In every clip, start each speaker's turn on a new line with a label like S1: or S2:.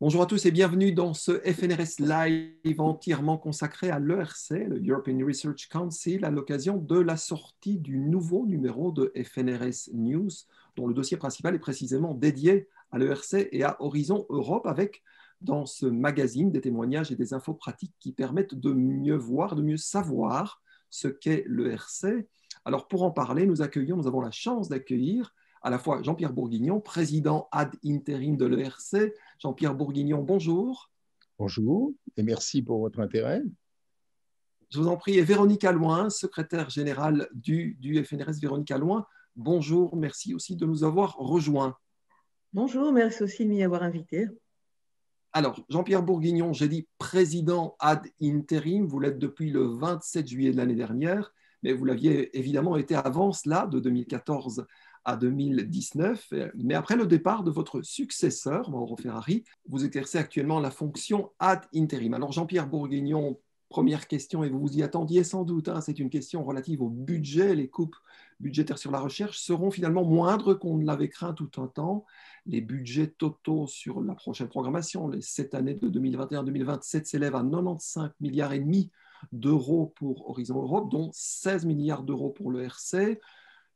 S1: Bonjour à tous et bienvenue dans ce FNRS Live entièrement consacré à l'ERC, le European Research Council, à l'occasion de la sortie du nouveau numéro de FNRS News, dont le dossier principal est précisément dédié à l'ERC et à Horizon Europe, avec dans ce magazine des témoignages et des infos pratiques qui permettent de mieux voir, de mieux savoir ce qu'est l'ERC. Alors pour en parler, nous avons la chance d'accueillir à la fois Jean-Pierre Bourguignon, président ad interim de l'ERC. Jean-Pierre Bourguignon, bonjour.
S2: Bonjour et merci pour votre intérêt.
S1: Je vous en prie. Et Véronique Alloin, secrétaire générale du FNRS. Véronique Alloin, bonjour. Merci aussi de nous avoir rejoints.
S3: Bonjour, merci aussi de m'y avoir invité.
S1: Alors, Jean-Pierre Bourguignon, j'ai dit président ad interim. Vous l'êtes depuis le 27 juillet de l'année dernière, mais vous l'aviez évidemment été avant cela, de 2014 à 2019. Mais après le départ de votre successeur, Mauro Ferrari, vous exercez actuellement la fonction ad interim. Alors, Jean-Pierre Bourguignon, première question, et vous vous y attendiez sans doute, hein, c'est une question relative au budget. Les coupes budgétaires sur la recherche seront finalement moindres qu'on ne l'avait craint tout un temps. Les budgets totaux sur la prochaine programmation, les 7 années de 2021-2027, s'élèvent à 95 milliards et demi d'euros pour Horizon Europe, dont 16 milliards d'euros pour le RC.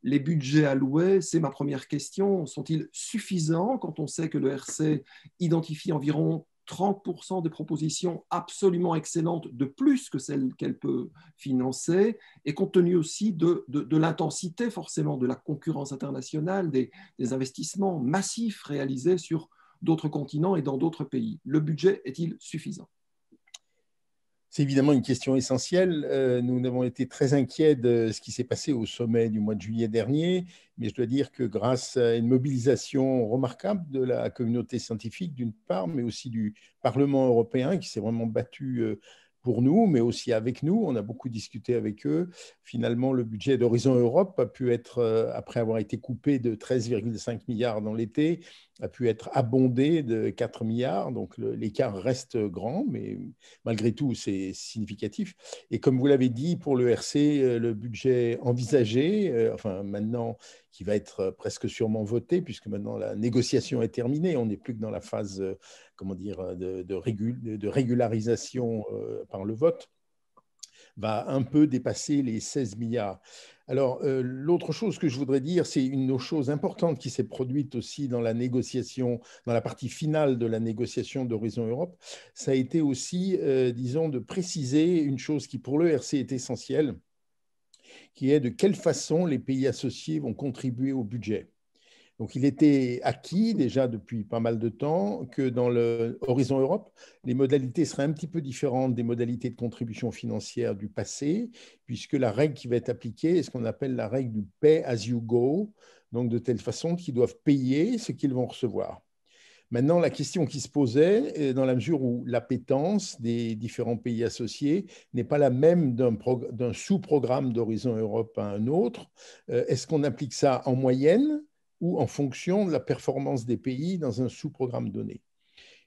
S1: Les budgets alloués, c'est ma première question, sont-ils suffisants quand on sait que le RC identifie environ 30% des propositions absolument excellentes de plus que celles qu'elle peut financer, et compte tenu aussi de l'intensité forcément de la concurrence internationale, des investissements massifs réalisés sur d'autres continents et dans d'autres pays. Le budget est-il suffisant ?
S2: C'est évidemment une question essentielle. Nous avons été très inquiets de ce qui s'est passé au sommet du mois de juillet dernier, mais je dois dire que grâce à une mobilisation remarquable de la communauté scientifique d'une part, mais aussi du Parlement européen qui s'est vraiment battu pour nous, mais aussi avec nous. On a beaucoup discuté avec eux. Finalement, le budget d'Horizon Europe a pu être, après avoir été coupé de 13,5 milliards dans l'été, a pu être abondé de 4 milliards. Donc l'écart reste grand, mais malgré tout, c'est significatif. Et comme vous l'avez dit, pour le RC, le budget envisagé, enfin maintenant, qui va être presque sûrement voté, puisque maintenant la négociation est terminée, on n'est plus que dans la phase comment dire, de régularisation par le vote, va un peu dépasser les 16 milliards. Alors, l'autre chose que je voudrais dire, c'est une chose importante qui s'est produite aussi dans la négociation, dans la partie finale de la négociation d'Horizon Europe, ça a été aussi, disons, de préciser une chose qui pour l'ERC est essentielle, qui est de quelle façon les pays associés vont contribuer au budget. Donc, il était acquis déjà depuis pas mal de temps que dans le Horizon Europe, les modalités seraient un petit peu différentes des modalités de contribution financière du passé, puisque la règle qui va être appliquée est ce qu'on appelle la règle du pay as you go, donc de telle façon qu'ils doivent payer ce qu'ils vont recevoir. Maintenant, la question qui se posait, dans la mesure où l'appétence des différents pays associés n'est pas la même d'un sous-programme d'Horizon Europe à un autre, est-ce qu'on applique ça en moyenne ou en fonction de la performance des pays dans un sous-programme donné?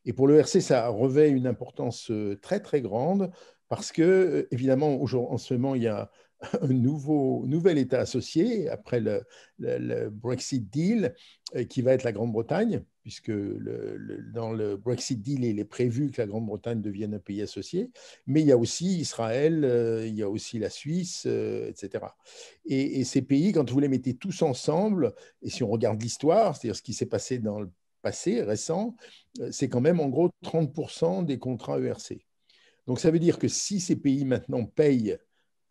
S2: Et pour le RC, ça revêt une importance très, très grande parce que, évidemment, en ce moment, il y a un nouvel État associé après le Brexit deal qui va être la Grande-Bretagne, puisque dans le Brexit deal, il est prévu que la Grande-Bretagne devienne un pays associé, mais il y a aussi Israël, il y a aussi la Suisse, etc. Et ces pays, quand vous les mettez tous ensemble, et si on regarde l'histoire, c'est-à-dire ce qui s'est passé dans le passé récent, c'est quand même en gros 30% des contrats ERC. Donc ça veut dire que si ces pays maintenant pay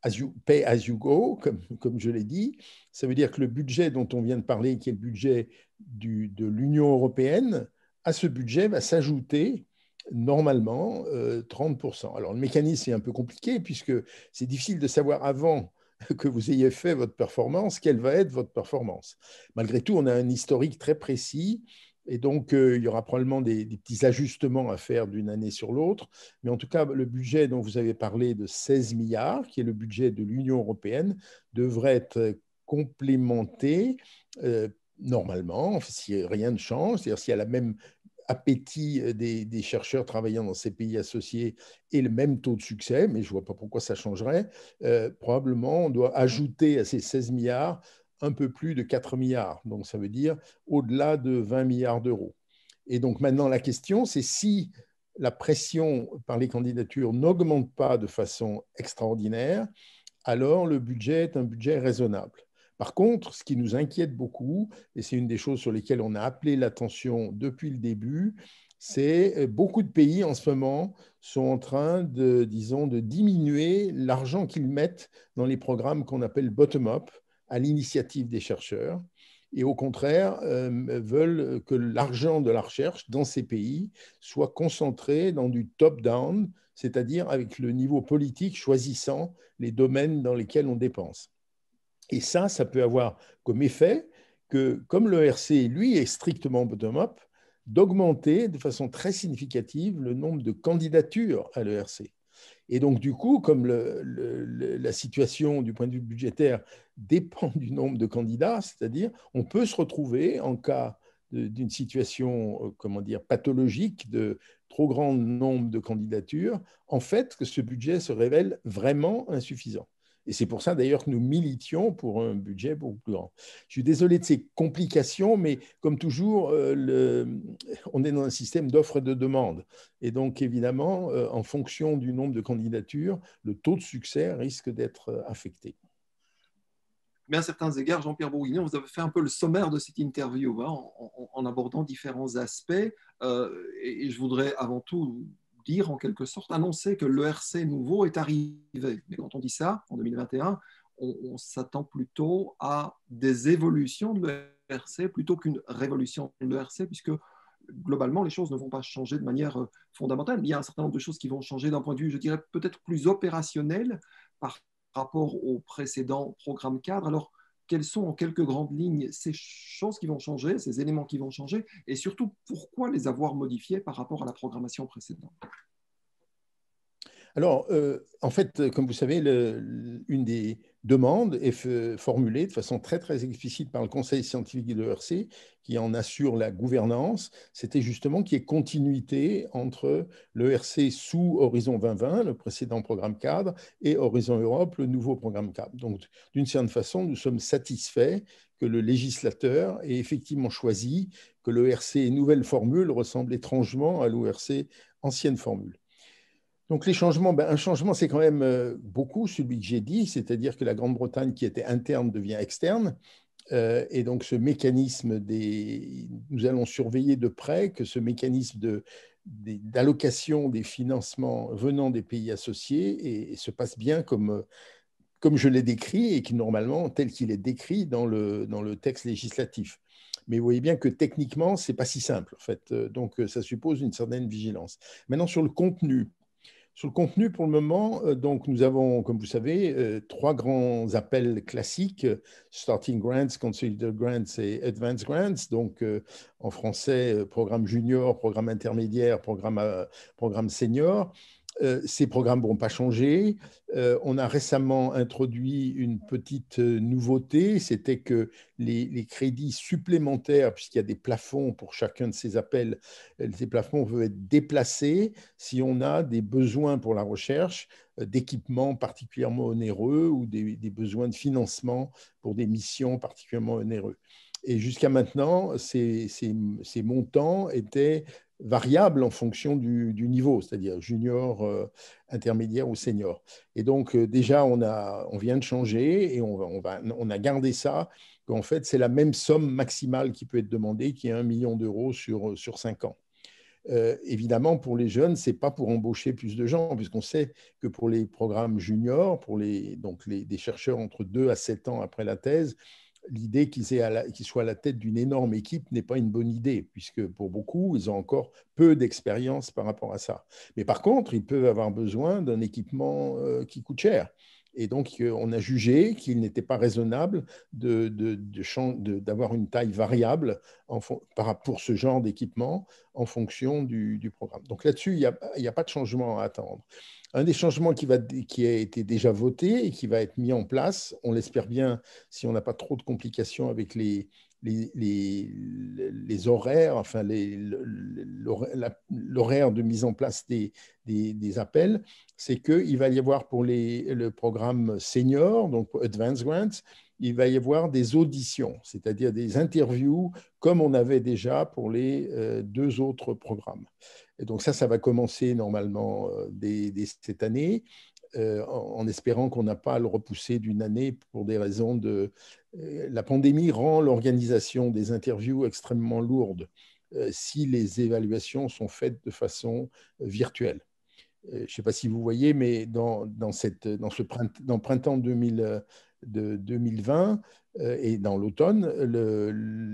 S2: as you go, comme je l'ai dit, ça veut dire que le budget dont on vient de parler, qui est le budget de l'Union européenne, à ce budget va s'ajouter normalement 30%. Alors le mécanisme est un peu compliqué puisque c'est difficile de savoir avant que vous ayez fait votre performance, quelle va être votre performance. Malgré tout, on a un historique très précis et donc il y aura probablement des petits ajustements à faire d'une année sur l'autre. Mais en tout cas, le budget dont vous avez parlé de 16 milliards, qui est le budget de l'Union européenne, devrait être complémenté normalement, si rien ne change, c'est-à-dire s'il y a la même appétit des chercheurs travaillant dans ces pays associés et le même taux de succès, mais je ne vois pas pourquoi ça changerait, probablement on doit ajouter à ces 16 milliards un peu plus de 4 milliards. Donc ça veut dire au-delà de 20 milliards d'euros. Et donc maintenant, la question, c'est si la pression par les candidatures n'augmente pas de façon extraordinaire, alors le budget est un budget raisonnable. Par contre, ce qui nous inquiète beaucoup, et c'est une des choses sur lesquelles on a appelé l'attention depuis le début, c'est beaucoup de pays en ce moment sont en train de, disons, de diminuer l'argent qu'ils mettent dans les programmes qu'on appelle bottom-up, à l'initiative des chercheurs, et au contraire veulent que l'argent de la recherche dans ces pays soit concentré dans du top-down, c'est-à-dire avec le niveau politique choisissant les domaines dans lesquels on dépense. Et ça peut avoir comme effet que, comme l'ERC, lui, est strictement bottom-up, d'augmenter de façon très significative le nombre de candidatures à l'ERC. Et donc, du coup, comme la situation du point de vue budgétaire dépend du nombre de candidats, c'est-à-dire on peut se retrouver en cas d'une situation, comment dire, pathologique de trop grand nombre de candidatures, en fait, que ce budget se révèle vraiment insuffisant. Et c'est pour ça d'ailleurs que nous militions pour un budget beaucoup plus grand. Je suis désolé de ces complications, mais comme toujours, on est dans un système d'offres et de demandes. Et donc, évidemment, en fonction du nombre de candidatures, le taux de succès risque d'être affecté.
S1: Mais à certains égards, Jean-Pierre Bourguignon, vous avez fait un peu le sommaire de cette interview en abordant différents aspects. Et je voudrais avant tout dire, en quelque sorte, annoncer que l'ERC nouveau est arrivé. Mais quand on dit ça, en 2021, on s'attend plutôt à des évolutions de l'ERC plutôt qu'une révolution de l'ERC, puisque globalement, les choses ne vont pas changer de manière fondamentale. Il y a un certain nombre de choses qui vont changer d'un point de vue, je dirais, peut-être plus opérationnel par rapport au précédent programme cadre. Alors, quelles sont en quelques grandes lignes ces choses qui vont changer, ces éléments qui vont changer, et surtout, pourquoi les avoir modifiés par rapport à la programmation précédente?
S2: Alors, en fait, comme vous savez, une des demandes est formulée de façon très, très explicite par le Conseil scientifique de l'ERC, qui en assure la gouvernance. C'était justement qu'il y ait continuité entre l'ERC sous Horizon 2020, le précédent programme cadre, et Horizon Europe, le nouveau programme cadre. Donc, d'une certaine façon, nous sommes satisfaits que le législateur ait effectivement choisi que l'ERC nouvelle formule ressemble étrangement à l'ERC ancienne formule. Donc les changements, un changement, c'est quand même beaucoup celui que j'ai dit, c'est-à-dire que la Grande-Bretagne qui était interne devient externe. Et donc ce mécanisme nous allons surveiller de près que ce mécanisme d'allocation des financements venant des pays associés et se passe bien comme je l'ai décrit et qui normalement tel qu'il est décrit dans le texte législatif. Mais vous voyez bien que techniquement, ce n'est pas si simple en fait. Donc ça suppose une certaine vigilance. Maintenant sur le contenu. Sur le contenu, pour le moment, donc nous avons, comme vous savez, trois grands appels classiques, Starting Grants, Consolidated Grants et Advanced Grants. Donc, en français, programme junior, programme intermédiaire, programme senior. Ces programmes ne vont pas changer. On a récemment introduit une petite nouveauté, c'était que les crédits supplémentaires, puisqu'il y a des plafonds pour chacun de ces appels, ces plafonds peuvent être déplacés si on a des besoins pour la recherche, d'équipements particulièrement onéreux ou des besoins de financement pour des missions particulièrement onéreux. Et jusqu'à maintenant, ces montants étaient variables en fonction du niveau, c'est-à-dire junior, intermédiaire ou senior. Et donc, déjà, on vient de changer et on a gardé ça, qu'en fait, c'est la même somme maximale qui peut être demandée, qui est 1 million d'euros sur 5 ans. Évidemment, pour les jeunes, ce n'est pas pour embaucher plus de gens, puisqu'on sait que pour les programmes juniors, pour des chercheurs entre 2 à 7 ans après la thèse, l'idée qu'ils soient à la tête d'une énorme équipe n'est pas une bonne idée, puisque pour beaucoup, ils ont encore peu d'expérience par rapport à ça. Mais par contre, ils peuvent avoir besoin d'un équipement qui coûte cher. Et donc, on a jugé qu'il n'était pas raisonnable d'avoir une taille variable pour ce genre d'équipement en fonction du programme. Donc là-dessus, il n'y a pas de changement à attendre. Un des changements qui a été déjà voté et qui va être mis en place, on l'espère bien si on n'a pas trop de complications avec les horaires, enfin l'horaire de mise en place des appels, c'est qu'il va y avoir pour le programme senior, donc pour Advanced Grants, il va y avoir des auditions, c'est-à-dire des interviews comme on avait déjà pour les deux autres programmes. Et donc ça va commencer normalement dès cette année, en espérant qu'on n'a pas à le repousser d'une année pour des raisons de... la pandémie rend l'organisation des interviews extrêmement lourde si les évaluations sont faites de façon virtuelle. Je ne sais pas si vous voyez, mais dans le printemps 2020 et dans l'automne,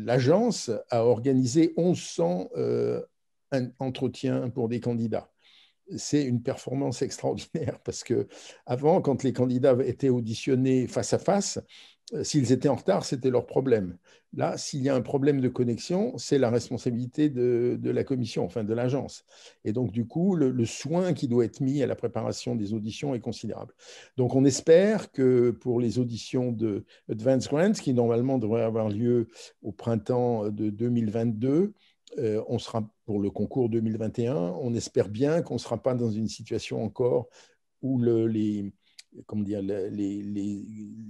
S2: l'agence a organisé 1100 entretiens pour des candidats. C'est une performance extraordinaire parce que avant, quand les candidats étaient auditionnés face à face, s'ils étaient en retard, c'était leur problème. Là, s'il y a un problème de connexion, c'est la responsabilité de la commission, enfin de l'agence. Et donc, du coup, le soin qui doit être mis à la préparation des auditions est considérable. Donc, on espère que pour les auditions de Advanced Grants, qui normalement devraient avoir lieu au printemps de 2022, on sera pour le concours 2021, on espère bien qu'on ne sera pas dans une situation encore où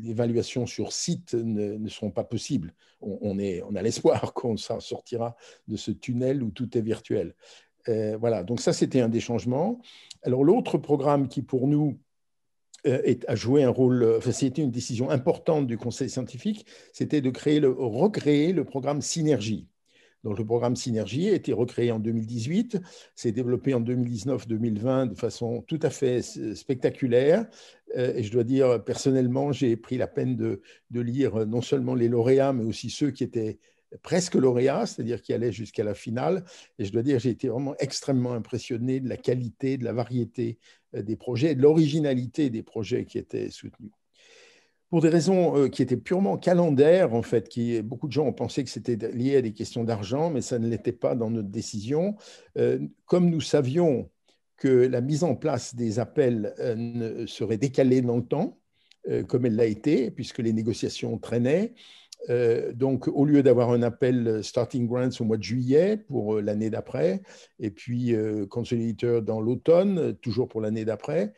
S2: l'évaluation sur site ne seront pas possibles. On a l'espoir qu'on sortira de ce tunnel où tout est virtuel. Voilà, donc ça, c'était un des changements. Alors, l'autre programme qui, pour nous, a joué un rôle, enfin, c'était une décision importante du Conseil scientifique, c'était de recréer le programme Synergie. Donc, le programme Synergie a été recréé en 2018, s'est développé en 2019-2020 de façon tout à fait spectaculaire. Et je dois dire, personnellement, j'ai pris la peine de lire non seulement les lauréats, mais aussi ceux qui étaient presque lauréats, c'est-à-dire qui allaient jusqu'à la finale. Et je dois dire, j'ai été vraiment extrêmement impressionné de la qualité, de la variété des projets et de l'originalité des projets qui étaient soutenus. Pour des raisons qui étaient purement calendaires, en fait, beaucoup de gens ont pensé que c'était lié à des questions d'argent, mais ça ne l'était pas dans notre décision. Comme nous savions que la mise en place des appels serait décalée dans le temps, comme elle l'a été, puisque les négociations traînaient, donc, au lieu d'avoir un appel Starting Grants au mois de juillet pour l'année d'après, et puis Consolidator dans l'automne, toujours pour l'année d'après,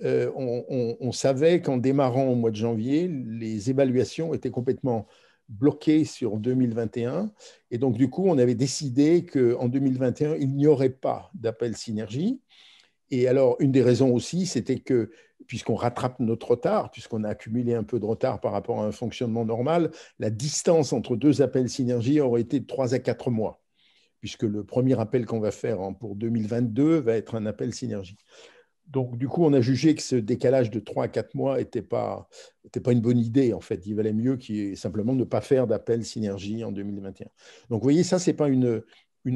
S2: on savait qu'en démarrant au mois de janvier, les évaluations étaient complètement bloquées sur 2021. Et donc, du coup, on avait décidé qu'en 2021, il n'y aurait pas d'appel synergie. Et alors, une des raisons aussi, c'était que, puisqu'on rattrape notre retard, puisqu'on a accumulé un peu de retard par rapport à un fonctionnement normal, la distance entre deux appels synergie aurait été de 3 à 4 mois, puisque le premier appel qu'on va faire pour 2022 va être un appel synergie. Donc, du coup, on a jugé que ce décalage de 3 à 4 mois n'était pas une bonne idée, en fait. Il valait mieux simplement ne pas faire d'appel synergie en 2021. Donc, vous voyez, ça, ce n'est pas une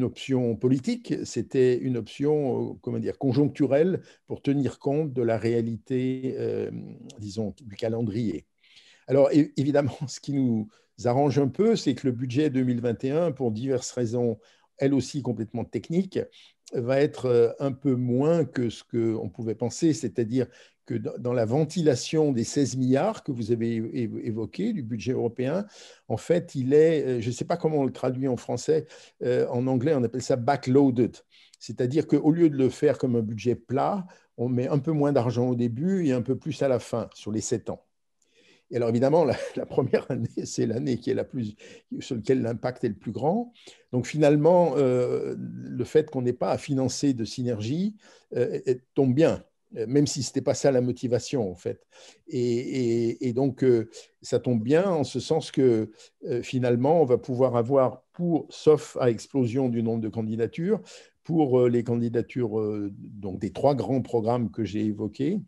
S2: option politique, c'était une option, comment dire, conjoncturelle pour tenir compte de la réalité, disons, du calendrier. Alors, évidemment, ce qui nous arrange un peu, c'est que le budget 2021, pour diverses raisons, elles aussi complètement techniques, va être un peu moins que ce qu'on pouvait penser, c'est-à-dire que dans la ventilation des 16 milliards que vous avez évoqué du budget européen, en fait, il est, je ne sais pas comment on le traduit en français, en anglais, on appelle ça backloaded, c'est-à-dire qu'au lieu de le faire comme un budget plat, on met un peu moins d'argent au début et un peu plus à la fin, sur les 7 ans. Et alors évidemment, la première année, c'est l'année qui est sur laquelle l'impact est le plus grand. Donc finalement, le fait qu'on n'ait pas à financer de synergie tombe bien, même si ce n'était pas ça la motivation en fait. Et donc, ça tombe bien en ce sens que finalement, on va pouvoir avoir, sauf à explosion du nombre de candidatures, pour les candidatures donc des 3 grands programmes que j'ai évoqués,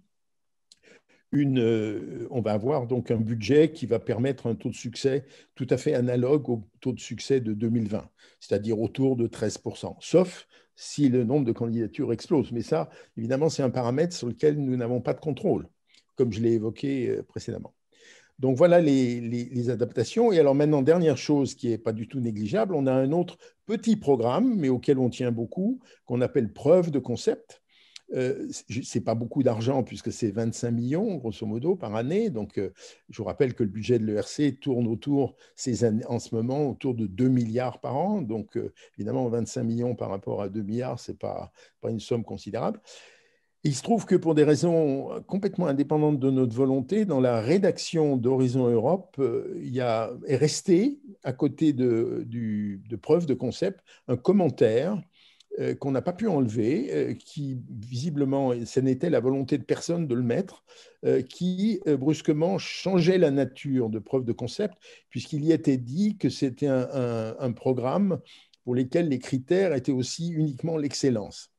S2: on va avoir donc un budget qui va permettre un taux de succès tout à fait analogue au taux de succès de 2020, c'est-à-dire autour de 13%, sauf si le nombre de candidatures explose. Mais ça, évidemment, c'est un paramètre sur lequel nous n'avons pas de contrôle, comme je l'ai évoqué précédemment. Donc voilà les adaptations. Et alors maintenant, dernière chose qui n'est pas du tout négligeable, on a un autre petit programme, mais auquel on tient beaucoup, qu'on appelle preuve de concept. Ce n'est pas beaucoup d'argent puisque c'est 25 millions, grosso modo, par année. Donc, je vous rappelle que le budget de l'ERC tourne en ce moment autour de 2 milliards par an. Donc, évidemment, 25 millions par rapport à 2 milliards, ce n'est pas une somme considérable. Et il se trouve que pour des raisons complètement indépendantes de notre volonté, dans la rédaction d'Horizon Europe, est resté, à côté de preuves de concept, un commentaire qu'on n'a pas pu enlever, qui visiblement, ce n'était la volonté de personne de le mettre, qui brusquement changeait la nature de preuve de concept, puisqu'il y était dit que c'était un programme pour lequel les critères étaient aussi uniquement l'excellence.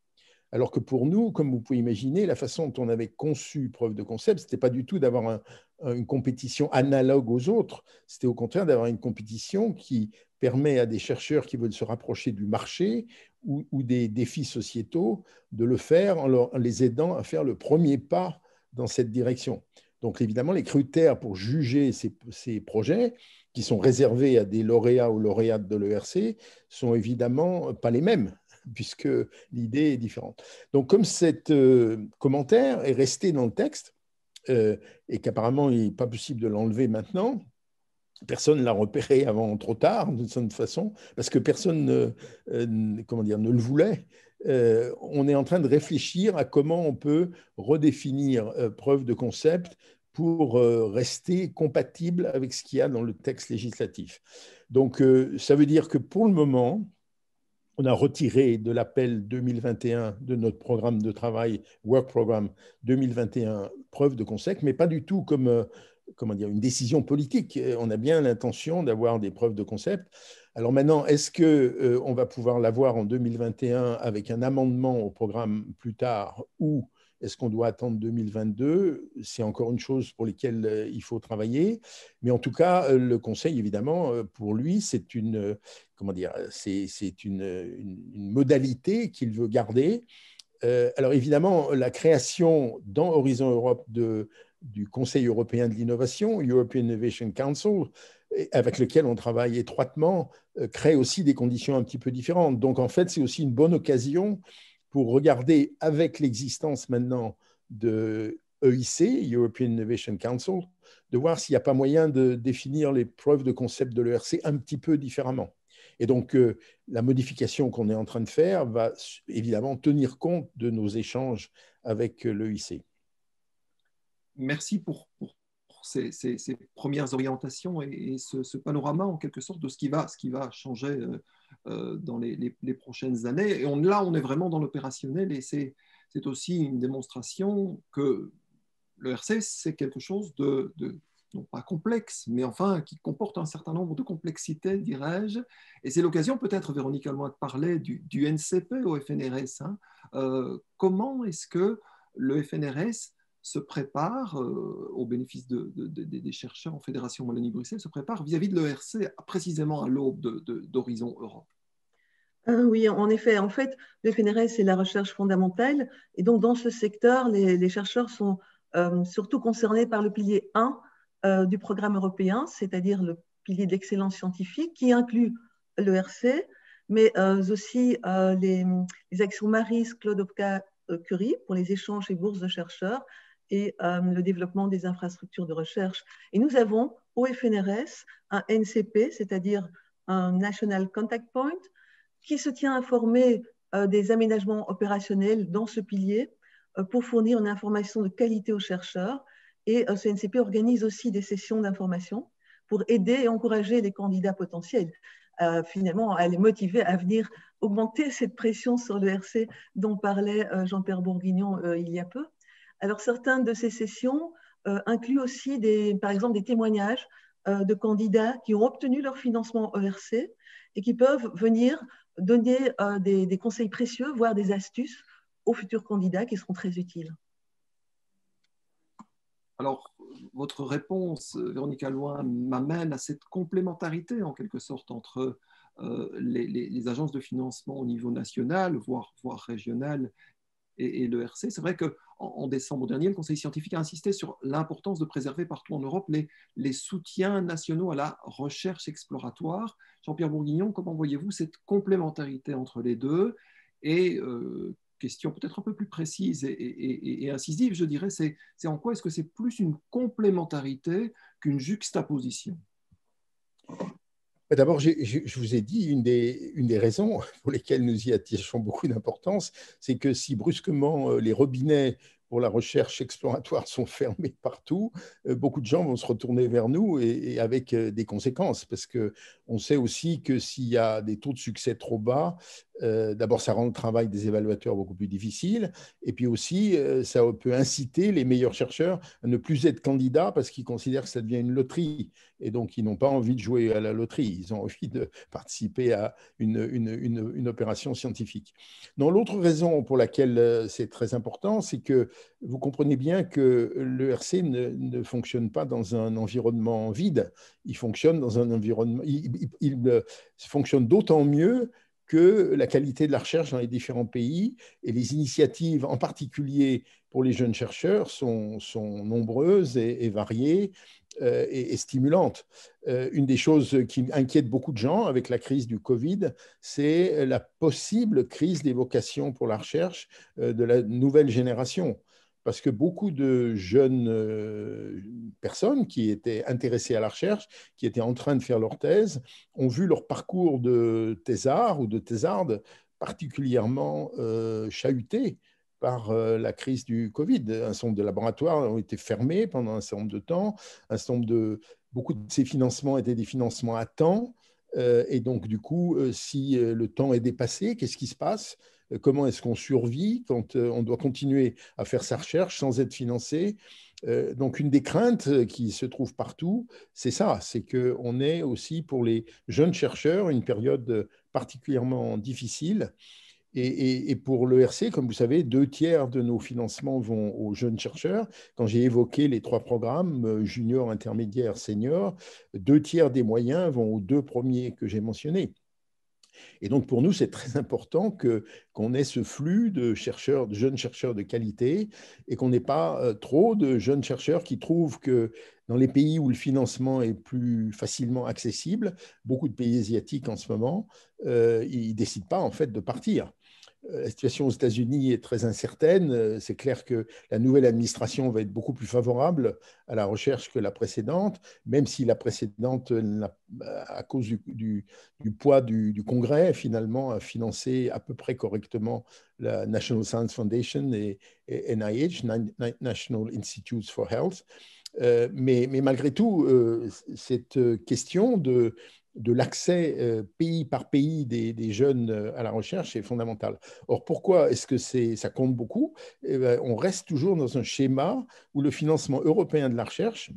S2: Alors que pour nous, comme vous pouvez imaginer, la façon dont on avait conçu preuve de concept, ce n'était pas du tout d'avoir une compétition analogue aux autres, c'était au contraire d'avoir une compétition qui permet à des chercheurs qui veulent se rapprocher du marché ou des défis sociétaux de le faire en les aidant à faire le premier pas dans cette direction. Donc évidemment, les critères pour juger ces projets, qui sont réservés à des lauréats ou lauréates de l'ERC, sont évidemment pas les mêmes, puisque l'idée est différente. Donc, comme cet commentaire est resté dans le texte et qu'apparemment il n'est pas possible de l'enlever maintenant, personne ne l'a repéré avant trop tard, de toute façon, parce que personne ne le voulait. On est en train de réfléchir à comment on peut redéfinir preuve de concept pour rester compatible avec ce qu'il y a dans le texte législatif. Donc, ça veut dire que pour le moment, on a retiré de l'appel 2021 de notre programme de travail, Work Programme 2021, preuve de concept, mais pas du tout comme une décision politique. On a bien l'intention d'avoir des preuves de concept. Alors maintenant, est-ce qu'on va pouvoir l'avoir en 2021 avec un amendement au programme plus tard ou est-ce qu'on doit attendre 2022? C'est encore une chose pour laquelle il faut travailler. Mais en tout cas, le Conseil, évidemment, pour lui, c'est une modalité qu'il veut garder. Alors évidemment, la création dans Horizon Europe du Conseil européen de l'innovation, European Innovation Council, avec lequel on travaille étroitement, crée aussi des conditions un petit peu différentes. Donc en fait, c'est aussi une bonne occasion pour regarder avec l'existence maintenant de EIC, European Innovation Council, de voir s'il n'y a pas moyen de définir les preuves de concept de l'ERC un petit peu différemment. Et donc, la modification qu'on est en train de faire va évidemment tenir compte de nos échanges avec l'EIC.
S1: Merci pour ces premières orientations et ce panorama en quelque sorte de ce qui va changer dans les prochaines années. Et là, on est vraiment dans l'opérationnel et c'est aussi une démonstration que l'ERC, c'est quelque chose de non pas complexe, mais enfin qui comporte un certain nombre de complexités, dirais-je. Et c'est l'occasion peut-être, Véronique Alloy, de parler du NCP au FNRS. Comment est-ce que le FNRS se prépare, au bénéfice des chercheurs en Fédération Wallonie-Bruxelles, se prépare vis-à-vis de l'ERC, précisément à l'aube d'Horizon Europe?
S3: Oui, en effet. En fait, le FNRS, c'est la recherche fondamentale. Et donc, dans ce secteur, les chercheurs sont surtout concernés par le pilier 1 du programme européen, c'est-à-dire le pilier d'excellence scientifique qui inclut l'ERC, mais aussi les actions Maris, Claude-Curie pour les échanges et bourses de chercheurs et le développement des infrastructures de recherche. Et nous avons au FNRS un NCP, c'est-à-dire un National Contact Point, qui se tient informé des aménagements opérationnels dans ce pilier pour fournir une information de qualité aux chercheurs. Et ce NCP organise aussi des sessions d'information pour aider et encourager les candidats potentiels, finalement, à les motiver à venir augmenter cette pression sur le RC dont parlait Jean-Pierre Bourguignon il y a peu. Alors, certaines de ces sessions incluent aussi, par exemple, des témoignages de candidats qui ont obtenu leur financement ERC et qui peuvent venir donner des conseils précieux, voire des astuces aux futurs candidats qui seront très utiles.
S1: Alors, votre réponse, Véronique Alloy, m'amène à cette complémentarité en quelque sorte entre les agences de financement au niveau national, voire régional, et l'ERC. C'est vrai qu'en décembre dernier, le Conseil scientifique a insisté sur l'importance de préserver partout en Europe les soutiens nationaux à la recherche exploratoire. Jean-Pierre Bourguignon, comment voyez-vous cette complémentarité entre les deux? Et question peut-être un peu plus précise et incisive, je dirais, c'est en quoi est-ce que c'est plus une complémentarité qu'une juxtaposition?
S2: D'abord, je vous ai dit, une des raisons pour lesquelles nous y attachons beaucoup d'importance, c'est que si brusquement les robinets pour la recherche exploratoire sont fermés partout, beaucoup de gens vont se retourner vers nous et avec des conséquences, parce qu'on sait aussi que s'il y a des taux de succès trop bas, d'abord, ça rend le travail des évaluateurs beaucoup plus difficile, et puis aussi, ça peut inciter les meilleurs chercheurs à ne plus être candidats parce qu'ils considèrent que ça devient une loterie. Et donc, ils n'ont pas envie de jouer à la loterie, ils ont envie de participer à une opération scientifique. Non, l'autre raison pour laquelle c'est très important, c'est que vous comprenez bien que l'ERC ne fonctionne pas dans un environnement vide, il fonctionne dans un environnement, il fonctionne d'autant mieux que la qualité de la recherche dans les différents pays et les initiatives, en particulier pour les jeunes chercheurs, sont nombreuses et variées et stimulantes. Une des choses qui inquiète beaucoup de gens avec la crise du Covid, c'est la possible crise des vocations pour la recherche de la nouvelle génération. Parce que beaucoup de jeunes personnes qui étaient intéressées à la recherche, qui étaient en train de faire leur thèse, ont vu leur parcours de thésard ou de thésarde particulièrement chahuté par la crise du Covid. Un certain nombre de laboratoires ont été fermés pendant un certain nombre de temps. Beaucoup de ces financements étaient des financements à temps. Et donc, du coup, si le temps est dépassé, qu'est-ce qui se passe? Comment est-ce qu'on survit quand on doit continuer à faire sa recherche sans être financé? Donc, une des craintes qui se trouve partout, c'est ça, c'est qu'on est aussi pour les jeunes chercheurs une période particulièrement difficile. Et pour l'ERC, comme vous savez, 2 tiers de nos financements vont aux jeunes chercheurs. Quand j'ai évoqué les 3 programmes, junior, intermédiaire, senior, 2 tiers des moyens vont aux 2 premiers que j'ai mentionnés. Et donc, pour nous, c'est très important qu'on ait ce flux de chercheurs, de jeunes chercheurs de qualité et qu'on n'ait pas trop de jeunes chercheurs qui trouvent que dans les pays où le financement est plus facilement accessible, beaucoup de pays asiatiques en ce moment, ils ne décident pas en fait de partir. La situation aux États-Unis est très incertaine. C'est clair que la nouvelle administration va être beaucoup plus favorable à la recherche que la précédente, même si la précédente, à cause du poids du Congrès, finalement, a financé à peu près correctement la National Science Foundation et NIH, National Institutes for Health. Mais malgré tout, cette question de l'accès pays par pays des jeunes à la recherche est fondamentale. Or, pourquoi est-ce que ça compte beaucoup? Eh bien, on reste toujours dans un schéma où le financement européen de la recherche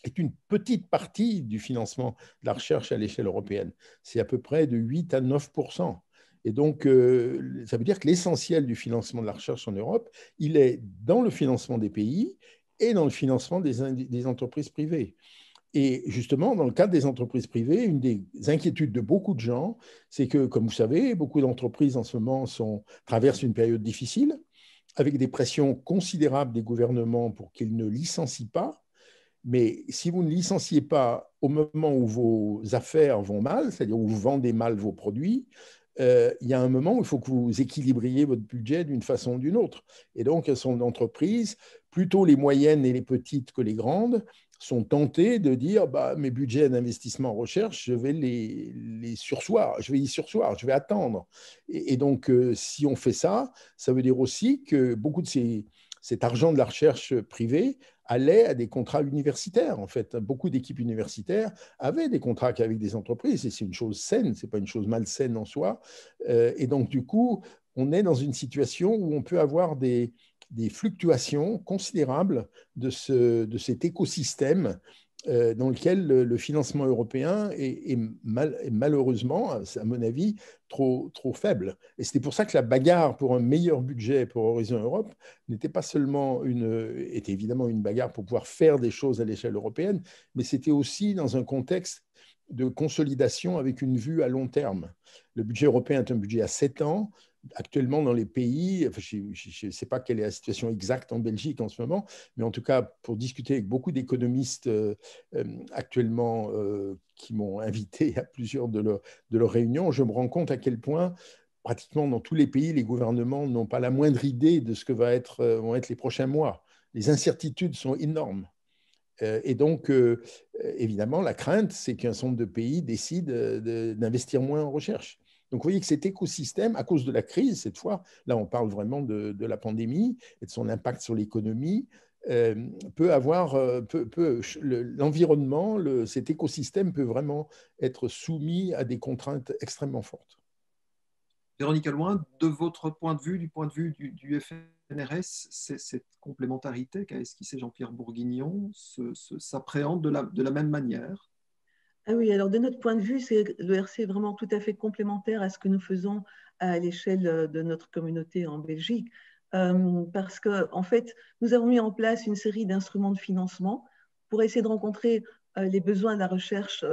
S2: est une petite partie du financement de la recherche à l'échelle européenne. C'est à peu près de 8 à 9%. Et donc, ça veut dire que l'essentiel du financement de la recherche en Europe, il est dans le financement des pays et dans le financement des entreprises privées. Et justement, dans le cadre des entreprises privées, une des inquiétudes de beaucoup de gens, c'est que, comme vous savez, beaucoup d'entreprises en ce moment traversent une période difficile, avec des pressions considérables des gouvernements pour qu'ils ne licencient pas. Mais si vous ne licenciez pas au moment où vos affaires vont mal, c'est-à-dire où vous vendez mal vos produits, il y a un moment où il faut que vous équilibriez votre budget d'une façon ou d'une autre. Et donc, elles sont d'entreprises, plutôt les moyennes et les petites que les grandes, sont tentées de dire bah, mes budgets d'investissement en recherche, je vais les sursoir, je vais y sursoir, je vais attendre. Et donc, si on fait ça, ça veut dire aussi que beaucoup de cet argent de la recherche privée allait à des contrats universitaires. En fait, beaucoup d'équipes universitaires avaient des contrats avec des entreprises, et c'est une chose saine, ce n'est pas une chose malsaine en soi. Et donc, du coup, on est dans une situation où on peut avoir des fluctuations considérables de cet écosystème dans lequel le financement européen est malheureusement, à mon avis, trop faible. Et c'était pour ça que la bagarre pour un meilleur budget pour Horizon Europe n'était pas seulement était évidemment une bagarre pour pouvoir faire des choses à l'échelle européenne, mais c'était aussi dans un contexte de consolidation avec une vue à long terme. Le budget européen est un budget à 7 ans. Actuellement, dans les pays, enfin, je ne sais pas quelle est la situation exacte en Belgique en ce moment, mais en tout cas, pour discuter avec beaucoup d'économistes actuellement qui m'ont invité à plusieurs de leurs réunions, je me rends compte à quel point pratiquement dans tous les pays, les gouvernements n'ont pas la moindre idée de ce que vont être les prochains mois. Les incertitudes sont énormes. Et donc, évidemment, la crainte, c'est qu'un certain nombre de pays décident d'investir moins en recherche. Donc, vous voyez que cet écosystème, à cause de la crise, cette fois, là, on parle vraiment de la pandémie et de son impact sur l'économie, peut avoir, l'environnement, cet écosystème peut vraiment être soumis à des contraintes extrêmement fortes.
S1: Véronique Alouin, de votre point de vue, du point de vue du FNRS, cette complémentarité qu'a esquissé Jean-Pierre Bourguignon s'appréhende de la même manière?
S3: Ah oui, alors de notre point de vue, l'ERC est vraiment tout à fait complémentaire à ce que nous faisons à l'échelle de notre communauté en Belgique. Parce qu'en fait, nous avons mis en place une série d'instruments de financement pour essayer de rencontrer les besoins de la recherche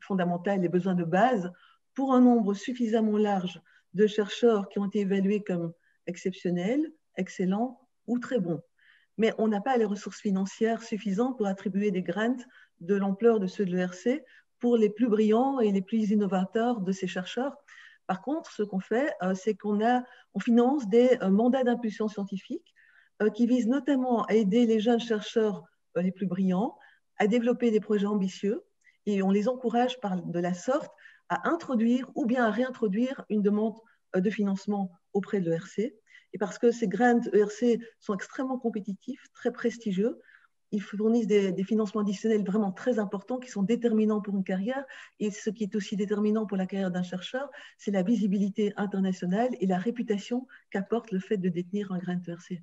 S3: fondamentale, les besoins de base, pour un nombre suffisamment large de chercheurs qui ont été évalués comme exceptionnels, excellents ou très bons. Mais on n'a pas les ressources financières suffisantes pour attribuer des grants de l'ampleur de ceux de l'ERC pour les plus brillants et les plus innovateurs de ces chercheurs. Par contre, ce qu'on fait, c'est qu'on finance des mandats d'impulsion scientifique qui visent notamment à aider les jeunes chercheurs les plus brillants à développer des projets ambitieux et on les encourage de la sorte à introduire ou bien à réintroduire une demande de financement auprès de l'ERC. Et parce que ces grants ERC sont extrêmement compétitifs, très prestigieux, ils fournissent des financements additionnels vraiment très importants qui sont déterminants pour une carrière. Et ce qui est aussi déterminant pour la carrière d'un chercheur, c'est la visibilité internationale et la réputation qu'apporte le fait de détenir un grant ERC.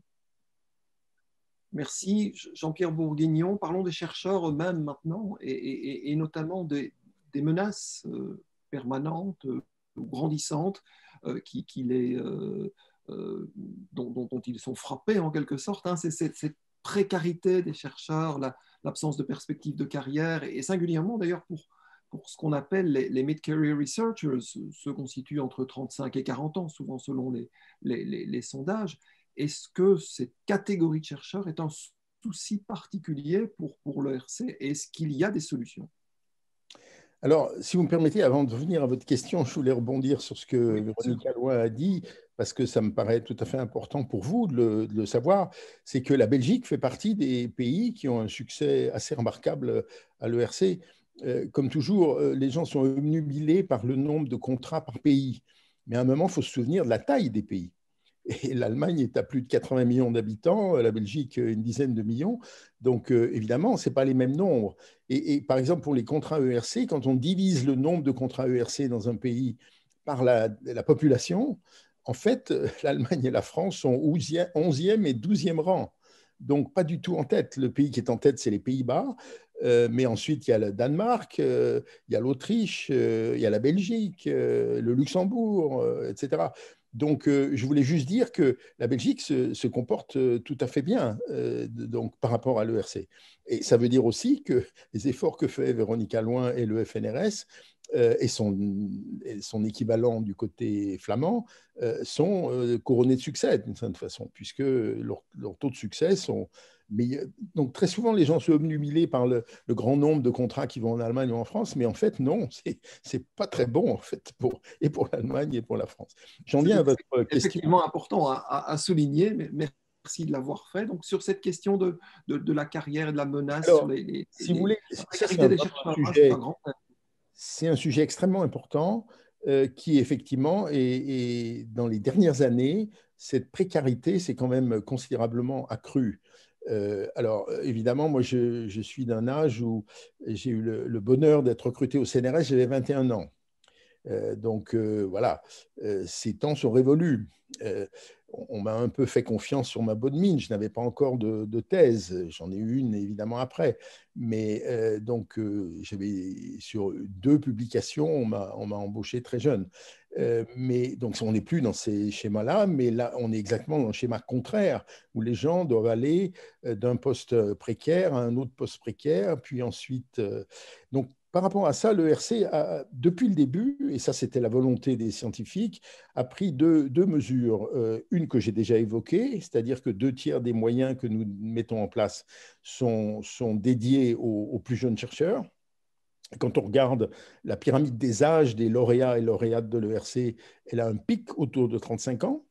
S1: Merci Jean-Pierre Bourguignon. Parlons des chercheurs eux-mêmes maintenant et notamment des menaces permanentes ou grandissantes dont ils sont frappés en quelque sorte. C'est cette précarité des chercheurs, l'absence de perspective de carrière et singulièrement d'ailleurs pour ce qu'on appelle les mid-career researchers, ceux qu'on situe entre 35 et 40 ans, souvent selon les sondages. Est-ce que cette catégorie de chercheurs est un souci particulier pour l'ERC? Est-ce qu'il y a des solutions?
S2: Alors, si vous me permettez, avant de venir à votre question, je voulais rebondir sur ce que Véronique Alouin a dit, parce que ça me paraît tout à fait important pour vous de le savoir, c'est que la Belgique fait partie des pays qui ont un succès assez remarquable à l'ERC. Comme toujours, les gens sont obnubilés par le nombre de contrats par pays. Mais à un moment, il faut se souvenir de la taille des pays. Et l'Allemagne est à plus de 80 millions d'habitants, la Belgique une dizaine de millions. Donc, évidemment, ce n'est pas les mêmes nombres. Et par exemple, pour les contrats ERC, quand on divise le nombre de contrats ERC dans un pays par la population, en fait, l'Allemagne et la France sont 11e et 12e rang. Donc, pas du tout en tête. Le pays qui est en tête, c'est les Pays-Bas. Mais ensuite, il y a le Danemark, il y a l'Autriche, il y a la Belgique, le Luxembourg, etc. Donc, je voulais juste dire que la Belgique se comporte tout à fait bien donc, par rapport à l'ERC. Et ça veut dire aussi que les efforts que fait Véronique Alouin et le FNRS et son équivalent du côté flamand sont couronnés de succès d'une certaine façon, puisque leurs taux de succès sont meilleurs. Donc très souvent, les gens sont obnubilés par le grand nombre de contrats qui vont en Allemagne ou en France, mais en fait, non, c'est pas très bon en fait, et pour l'Allemagne et pour la France. J'en viens à votre question.
S1: C'est effectivement important à souligner, mais merci de l'avoir fait. Donc, sur cette question de la carrière et de la menace,
S2: alors,
S1: sur
S2: si vous voulez,
S1: la précarité des chercheurs,
S2: c'est un sujet extrêmement important qui, effectivement, et dans les dernières années, cette précarité s'est quand même considérablement accrue. Alors, évidemment, moi, je suis d'un âge où j'ai eu le bonheur d'être recruté au CNRS, j'avais 21 ans. Donc, voilà, ces temps sont révolus. On m'a un peu fait confiance sur ma bonne mine. Je n'avais pas encore de thèse. J'en ai eu une, évidemment, après. Mais donc, j'avais sur 2 publications, on m'a embauché très jeune. Mais donc, on n'est plus dans ces schémas-là, mais là, on est exactement dans le schéma contraire, où les gens doivent aller d'un poste précaire à un autre poste précaire, puis ensuite... donc, par rapport à ça, l'ERC, depuis le début, et ça c'était la volonté des scientifiques, a pris deux mesures. Une que j'ai déjà évoquée, c'est-à-dire que 2 tiers des moyens que nous mettons en place sont dédiés aux plus jeunes chercheurs. Quand on regarde la pyramide des âges des lauréats et lauréates de l'ERC, elle a un pic autour de 35 ans.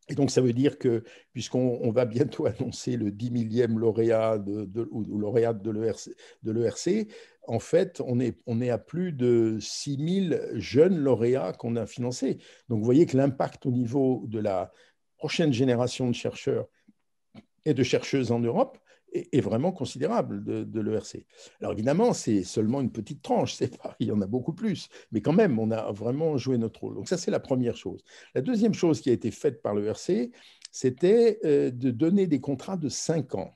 S2: Et donc, ça veut dire que, puisqu'on va bientôt annoncer le 10 millième lauréat ou lauréate de l'ERC, en fait, on est à plus de 6000 jeunes lauréats qu'on a financés. Donc, vous voyez que l'impact au niveau de la prochaine génération de chercheurs et de chercheuses en Europe est vraiment considérable de l'ERC. Alors évidemment, c'est seulement une petite tranche, c'est pas, il y en a beaucoup plus, mais quand même, on a vraiment joué notre rôle. Donc ça, c'est la première chose. La deuxième chose qui a été faite par l'ERC, c'était de donner des contrats de 5 ans.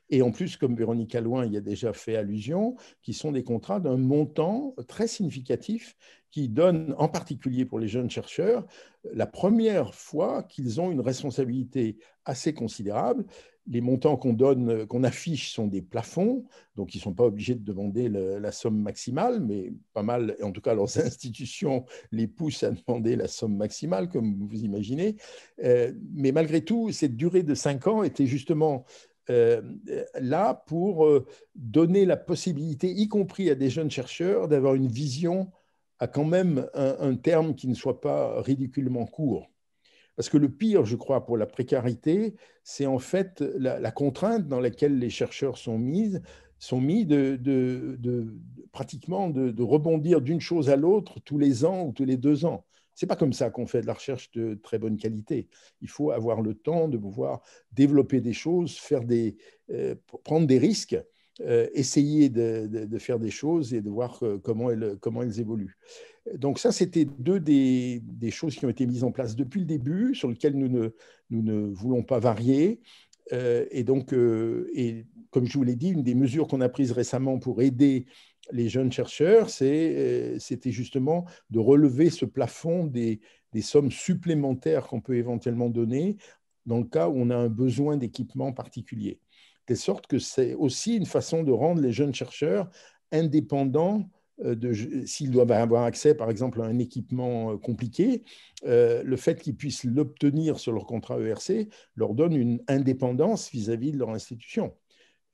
S2: Et en plus, comme Véronique Allouin y a déjà fait allusion, qui sont des contrats d'un montant très significatif qui donne, en particulier pour les jeunes chercheurs, la première fois qu'ils ont une responsabilité assez considérable. Les montants qu'on donne, qu'on affiche sont des plafonds, donc ils ne sont pas obligés de demander la somme maximale, mais pas mal, en tout cas leurs institutions les poussent à demander la somme maximale, comme vous imaginez. Mais malgré tout, cette durée de 5 ans était justement là pour donner la possibilité, y compris à des jeunes chercheurs, d'avoir une vision à quand même un terme qui ne soit pas ridiculement court. Parce que le pire, je crois, pour la précarité, c'est en fait la contrainte dans laquelle les chercheurs sont mis pratiquement de rebondir d'une chose à l'autre tous les ans ou tous les 2 ans. Ce n'est pas comme ça qu'on fait de la recherche de très bonne qualité. Il faut avoir le temps de pouvoir développer des choses, prendre des risques, essayer de faire des choses et de voir comment elles évoluent. Donc ça, c'était deux des choses qui ont été mises en place depuis le début, sur lesquelles nous ne voulons pas varier. Et donc, comme je vous l'ai dit, une des mesures qu'on a prises récemment pour aider les jeunes chercheurs, c'était justement de relever ce plafond des sommes supplémentaires qu'on peut éventuellement donner dans le cas où on a un besoin d'équipement particulier. De sorte que c'est aussi une façon de rendre les jeunes chercheurs indépendants s'ils doivent avoir accès, par exemple, à un équipement compliqué, le fait qu'ils puissent l'obtenir sur leur contrat ERC leur donne une indépendance vis-à-vis de leur institution.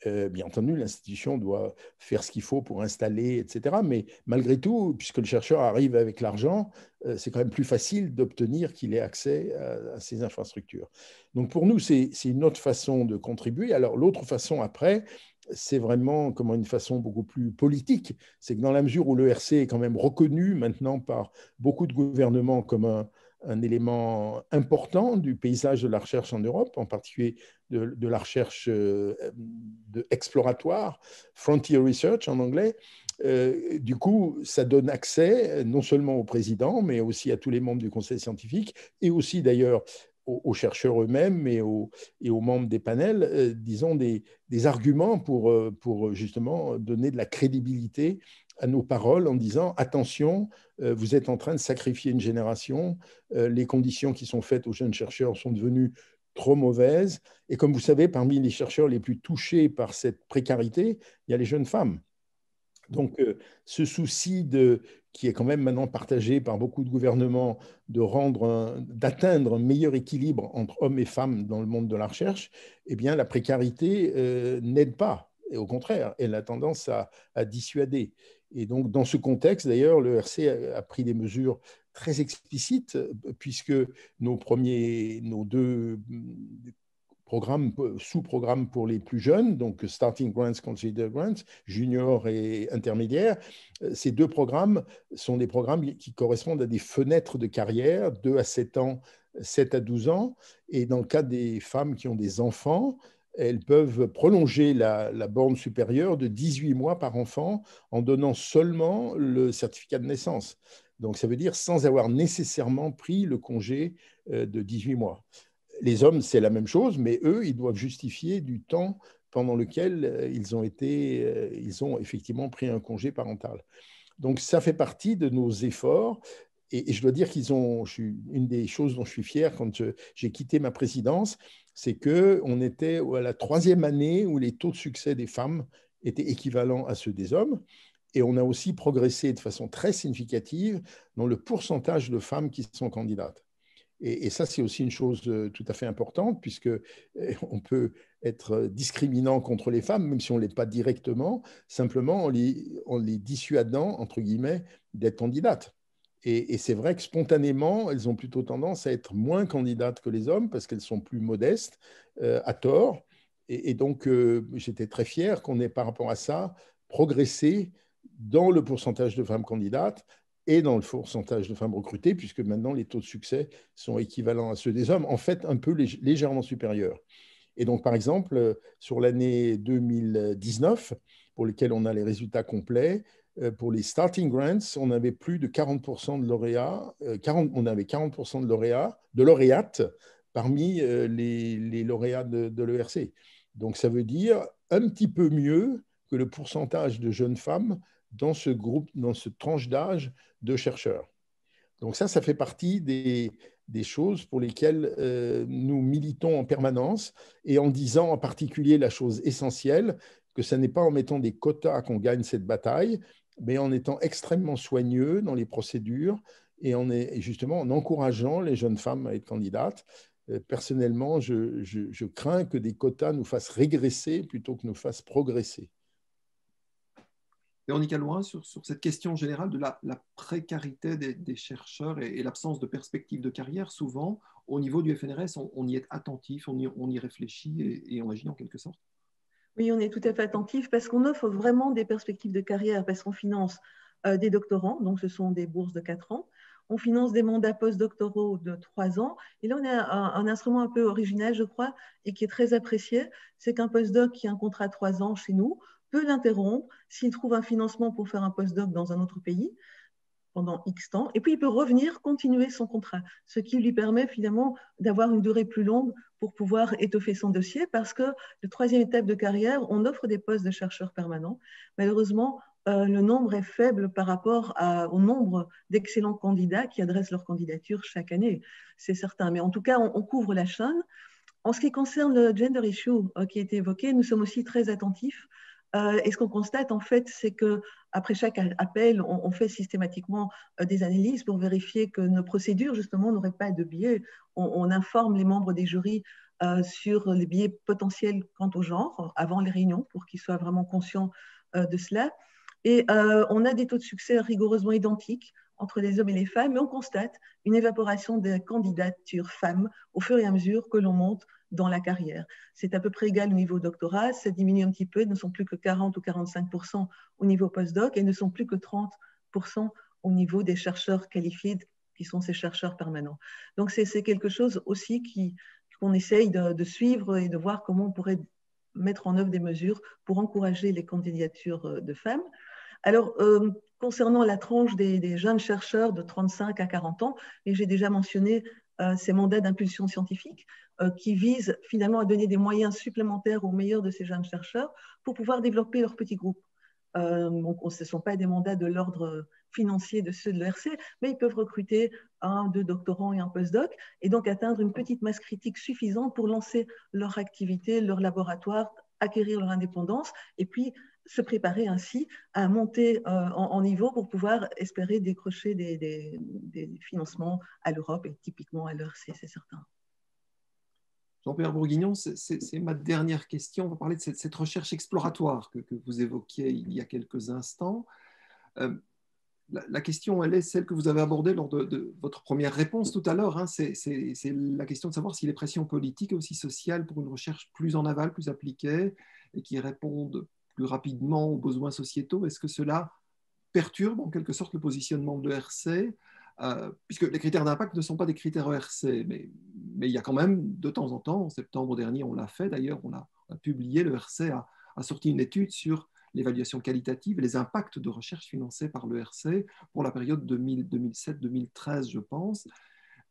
S2: Bien entendu, l'institution doit faire ce qu'il faut pour installer, etc. Mais malgré tout, puisque le chercheur arrive avec l'argent, c'est quand même plus facile d'obtenir qu'il ait accès à ces infrastructures. Donc pour nous, c'est une autre façon de contribuer. Alors l'autre façon après, c'est vraiment comment une façon beaucoup plus politique. C'est que dans la mesure où l'ERC est quand même reconnu maintenant par beaucoup de gouvernements comme un élément important du paysage de la recherche en Europe, en particulier de la recherche exploratoire, frontier research en anglais. Du coup, ça donne accès non seulement au président, mais aussi à tous les membres du conseil scientifique et aussi d'ailleurs aux chercheurs eux-mêmes et aux membres des panels, disons, des arguments pour justement donner de la crédibilité à nos paroles en disant attention, vous êtes en train de sacrifier une génération, les conditions qui sont faites aux jeunes chercheurs sont devenues trop mauvaises. Et comme vous savez, parmi les chercheurs les plus touchés par cette précarité, il y a les jeunes femmes. Donc, ce souci qui est quand même maintenant partagé par beaucoup de gouvernements d'atteindre un meilleur équilibre entre hommes et femmes dans le monde de la recherche, eh bien, la précarité n'aide pas. Et au contraire, elle a tendance à dissuader. Et donc, dans ce contexte, d'ailleurs, le RC a pris des mesures très explicites, puisque nos deux sous-programmes pour les plus jeunes, donc Starting Grants, Consider Grants, junior et intermédiaire. Ces deux programmes sont des programmes qui correspondent à des fenêtres de carrière, 2 à 7 ans, 7 à 12 ans. Et dans le cas des femmes qui ont des enfants, elles peuvent prolonger la borne supérieure de 18 mois par enfant en donnant seulement le certificat de naissance. Donc, ça veut dire sans avoir nécessairement pris le congé de 18 mois. Les hommes, c'est la même chose, mais eux, ils doivent justifier du temps pendant lequel ils ont effectivement pris un congé parental. Donc, ça fait partie de nos efforts. Et je dois dire une des choses dont je suis fier quand j'ai quitté ma présidence, c'est qu'on était à la 3e année où les taux de succès des femmes étaient équivalents à ceux des hommes. Et on a aussi progressé de façon très significative dans le pourcentage de femmes qui sont candidates. Et ça, c'est aussi une chose tout à fait importante, puisque on peut être discriminant contre les femmes, même si on ne l'est pas directement, simplement en les dissuadant, entre guillemets, d'être candidates. Et c'est vrai que spontanément, elles ont plutôt tendance à être moins candidates que les hommes parce qu'elles sont plus modestes, à tort. Et donc, j'étais très fier qu'on ait, par rapport à ça, progressé dans le pourcentage de femmes candidates et dans le pourcentage de femmes recrutées, puisque maintenant les taux de succès sont équivalents à ceux des hommes, en fait un peu légèrement supérieurs. Et donc, par exemple, sur l'année 2019, pour lesquelles on a les résultats complets, pour les starting grants, on avait plus de 40% de lauréats, on avait 40% de lauréates parmi les lauréats de l'ERC. Donc, ça veut dire un petit peu mieux que le pourcentage de jeunes femmes dans ce groupe, dans cette tranche d'âge de chercheurs. Donc ça fait partie des choses pour lesquelles nous militons en permanence et en disant en particulier la chose essentielle, que ce n'est pas en mettant des quotas qu'on gagne cette bataille, mais en étant extrêmement soigneux dans les procédures et justement en encourageant les jeunes femmes à être candidates. Personnellement, je crains que des quotas nous fassent régresser plutôt que nous fassent progresser.
S1: Véronique Alloy, sur cette question générale de la précarité des chercheurs et l'absence de perspective de carrière, souvent, au niveau du FNRS, on y est attentif, on y réfléchit et on agit en quelque sorte.
S3: Oui, on est tout à fait attentif parce qu'on offre vraiment des perspectives de carrière, parce qu'on finance des doctorants, donc ce sont des bourses de 4 ans. On finance des mandats postdoctoraux de 3 ans. Et là, on a un instrument un peu original, je crois, et qui est très apprécié. C'est qu'un postdoc qui a un contrat de 3 ans chez nous peut l'interrompre s'il trouve un financement pour faire un postdoc dans un autre pays pendant X temps, et puis il peut revenir continuer son contrat, ce qui lui permet finalement d'avoir une durée plus longue pour pouvoir étoffer son dossier, parce que la troisième étape de carrière, on offre des postes de chercheurs permanents. Malheureusement, le nombre est faible par rapport au nombre d'excellents candidats qui adressent leur candidature chaque année, c'est certain. Mais en tout cas, on couvre la chaîne. En ce qui concerne le gender issue qui a été évoqué, nous sommes aussi très attentifs. Et ce qu'on constate, en fait, c'est qu'après chaque appel, on fait systématiquement des analyses pour vérifier que nos procédures, justement, n'auraient pas de biais. On informe les membres des jurys sur les biais potentiels quant au genre avant les réunions pour qu'ils soient vraiment conscients de cela. Et on a des taux de succès rigoureusement identiques entre les hommes et les femmes, mais on constate une évaporation des candidatures femmes au fur et à mesure que l'on monte dans la carrière. C'est à peu près égal au niveau doctorat, ça diminue un petit peu, ne sont plus que 40 ou 45% au niveau postdoc et ne sont plus que 30% au niveau des chercheurs qualifiés qui sont ces chercheurs permanents. Donc c'est quelque chose aussi qu'on essaye de suivre et de voir comment on pourrait mettre en œuvre des mesures pour encourager les candidatures de femmes. Alors, concernant la tranche des jeunes chercheurs de 35 à 40 ans, et j'ai déjà mentionné ces mandats d'impulsion scientifique qui visent finalement à donner des moyens supplémentaires aux meilleurs de ces jeunes chercheurs pour pouvoir développer leur petit groupe. Donc, ce ne sont pas des mandats de l'ordre financier de ceux de l'ERC, mais ils peuvent recruter 1, 2 doctorants et un postdoc, et donc atteindre une petite masse critique suffisante pour lancer leur activité, leur laboratoire, acquérir leur indépendance, et puis se préparer ainsi à monter en niveau pour pouvoir espérer décrocher des financements à l'Europe et typiquement à l'ERC, c'est certain.
S1: Jean-Pierre Bourguignon, c'est ma dernière question. On va parler de cette recherche exploratoire que vous évoquiez il y a quelques instants. La question, elle est celle que vous avez abordée lors de votre première réponse tout à l'heure. Hein. C'est la question de savoir si les pressions politiques et aussi sociales pour une recherche plus en aval, plus appliquée et qui répondent plus rapidement aux besoins sociétaux, est-ce que cela perturbe en quelque sorte le positionnement de l'ERC puisque les critères d'impact ne sont pas des critères ERC, mais il y a quand même de temps en temps, en septembre dernier on l'a fait d'ailleurs, on a publié, l'ERC a sorti une étude sur l'évaluation qualitative et les impacts de recherche financés par l'ERC pour la période 2007-2013, je pense.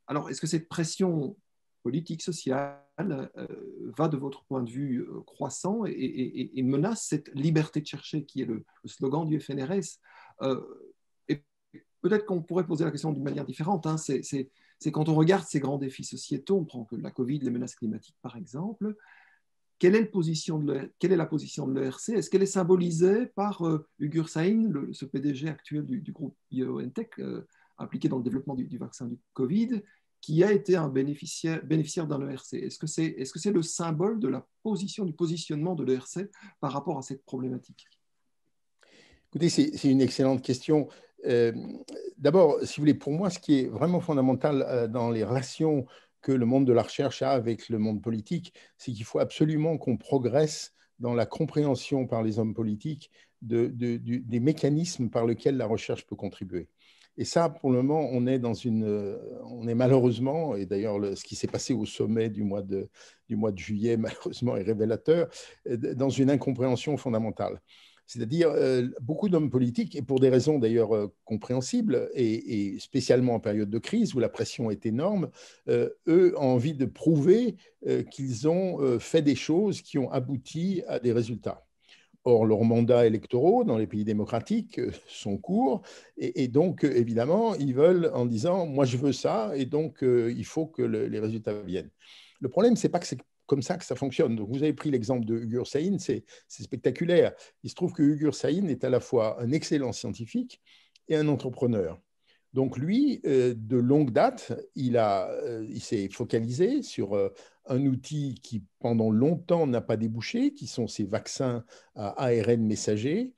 S1: Alors, est-ce que cette pression politique, sociale, va de votre point de vue croissant et menace cette liberté de chercher qui est le slogan du FNRS et peut-être qu'on pourrait poser la question d'une manière différente. Hein, c'est quand on regarde ces grands défis sociétaux, on prend que la Covid, les menaces climatiques par exemple, quelle est la position de l'ERC? Est-ce qu'elle est symbolisée par Ugur Sahin, ce PDG actuel du groupe BioNTech, impliqué dans le développement du vaccin du Covid, qui a été un bénéficiaire d'un ERC? Est-ce que c'est le symbole de la position, du positionnement de l'ERC par rapport à cette problématique?
S2: Écoutez, c'est une excellente question. D'abord, si vous voulez, pour moi, ce qui est vraiment fondamental dans les relations que le monde de la recherche a avec le monde politique, c'est qu'il faut absolument qu'on progresse dans la compréhension par les hommes politiques des mécanismes par lesquels la recherche peut contribuer. Et ça, pour le moment, on est malheureusement, et d'ailleurs ce qui s'est passé au sommet du mois de juillet, malheureusement, est révélateur, dans une incompréhension fondamentale. C'est-à-dire, beaucoup d'hommes politiques, et pour des raisons d'ailleurs compréhensibles, et spécialement en période de crise où la pression est énorme, eux ont envie de prouver qu'ils ont fait des choses qui ont abouti à des résultats. Or, leurs mandats électoraux dans les pays démocratiques sont courts et donc, évidemment, ils veulent en disant « moi, je veux ça et donc il faut que les résultats viennent ». Le problème, ce n'est pas que c'est comme ça que ça fonctionne. Donc, vous avez pris l'exemple de Ugur Sahin, c'est spectaculaire. Il se trouve que Ugur Sahin est à la fois un excellent scientifique et un entrepreneur. Donc lui, de longue date, il s'est focalisé sur un outil qui, pendant longtemps, n'a pas débouché, qui sont ces vaccins à ARN messager.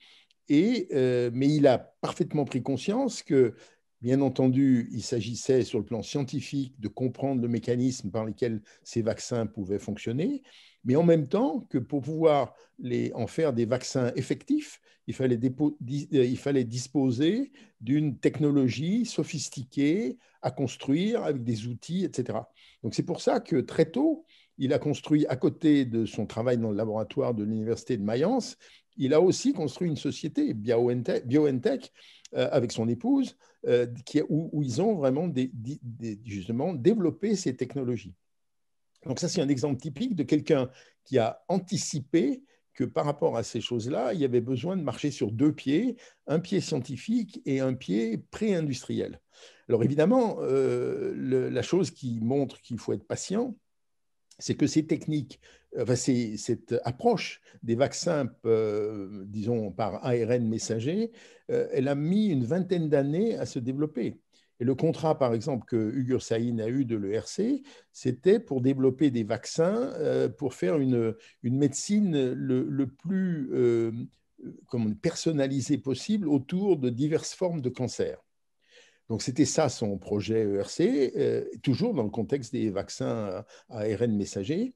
S2: Mais il a parfaitement pris conscience que, bien entendu, il s'agissait sur le plan scientifique de comprendre le mécanisme par lequel ces vaccins pouvaient fonctionner, mais en même temps que pour pouvoir en faire des vaccins effectifs, il fallait disposer d'une technologie sophistiquée à construire avec des outils, etc. Donc c'est pour ça que très tôt, il a construit, à côté de son travail dans le laboratoire de l'Université de Mayence, il a aussi construit une société, BioNTech, avec son épouse, où ils ont vraiment justement développé ces technologies. Donc ça, c'est un exemple typique de quelqu'un qui a anticipé que par rapport à ces choses-là, il y avait besoin de marcher sur deux pieds, un pied scientifique et un pied pré-industriel. Alors évidemment, la chose qui montre qu'il faut être patient, c'est que ces techniques, cette approche des vaccins, disons, par ARN messager, elle a mis une vingtaine d'années à se développer. Et le contrat, par exemple, que Ugur Sahin a eu de l'ERC, c'était pour développer des vaccins pour faire une médecine le plus personnalisée possible autour de diverses formes de cancer. Donc, c'était ça son projet ERC, toujours dans le contexte des vaccins à ARN messager.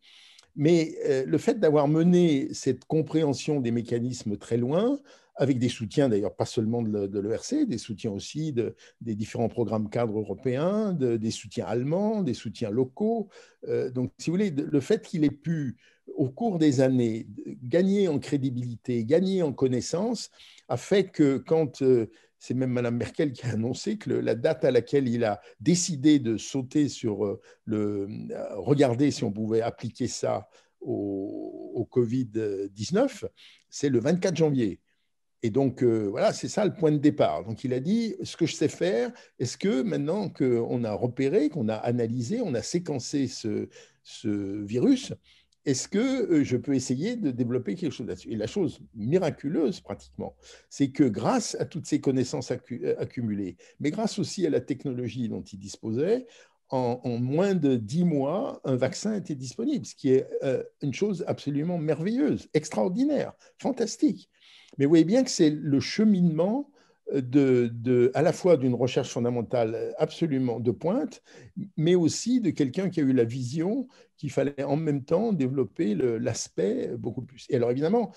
S2: Mais le fait d'avoir mené cette compréhension des mécanismes très loin, avec des soutiens d'ailleurs pas seulement de l'ERC, des soutiens aussi des différents programmes cadres européens, des soutiens allemands, des soutiens locaux. Donc, si vous voulez, le fait qu'il ait pu, au cours des années, gagner en crédibilité, gagner en connaissance, a fait que quand c'est même Mme Merkel qui a annoncé que la date à laquelle il a décidé de sauter sur regarder si on pouvait appliquer ça au Covid-19, c'est le 24 janvier. Et donc, voilà, c'est ça le point de départ. Donc, il a dit, ce que je sais faire, est-ce que maintenant qu'on a repéré, qu'on a analysé, on a séquencé ce virus, est-ce que je peux essayer de développer quelque chose là-dessus? Et la chose miraculeuse, pratiquement, c'est que grâce à toutes ces connaissances accumulées, mais grâce aussi à la technologie dont il disposait, en moins de 10 mois, un vaccin était disponible, ce qui est une chose absolument merveilleuse, extraordinaire, fantastique. Mais vous voyez bien que c'est le cheminement à la fois d'une recherche fondamentale absolument de pointe, mais aussi de quelqu'un qui a eu la vision qu'il fallait en même temps développer l'aspect beaucoup plus. Et alors évidemment,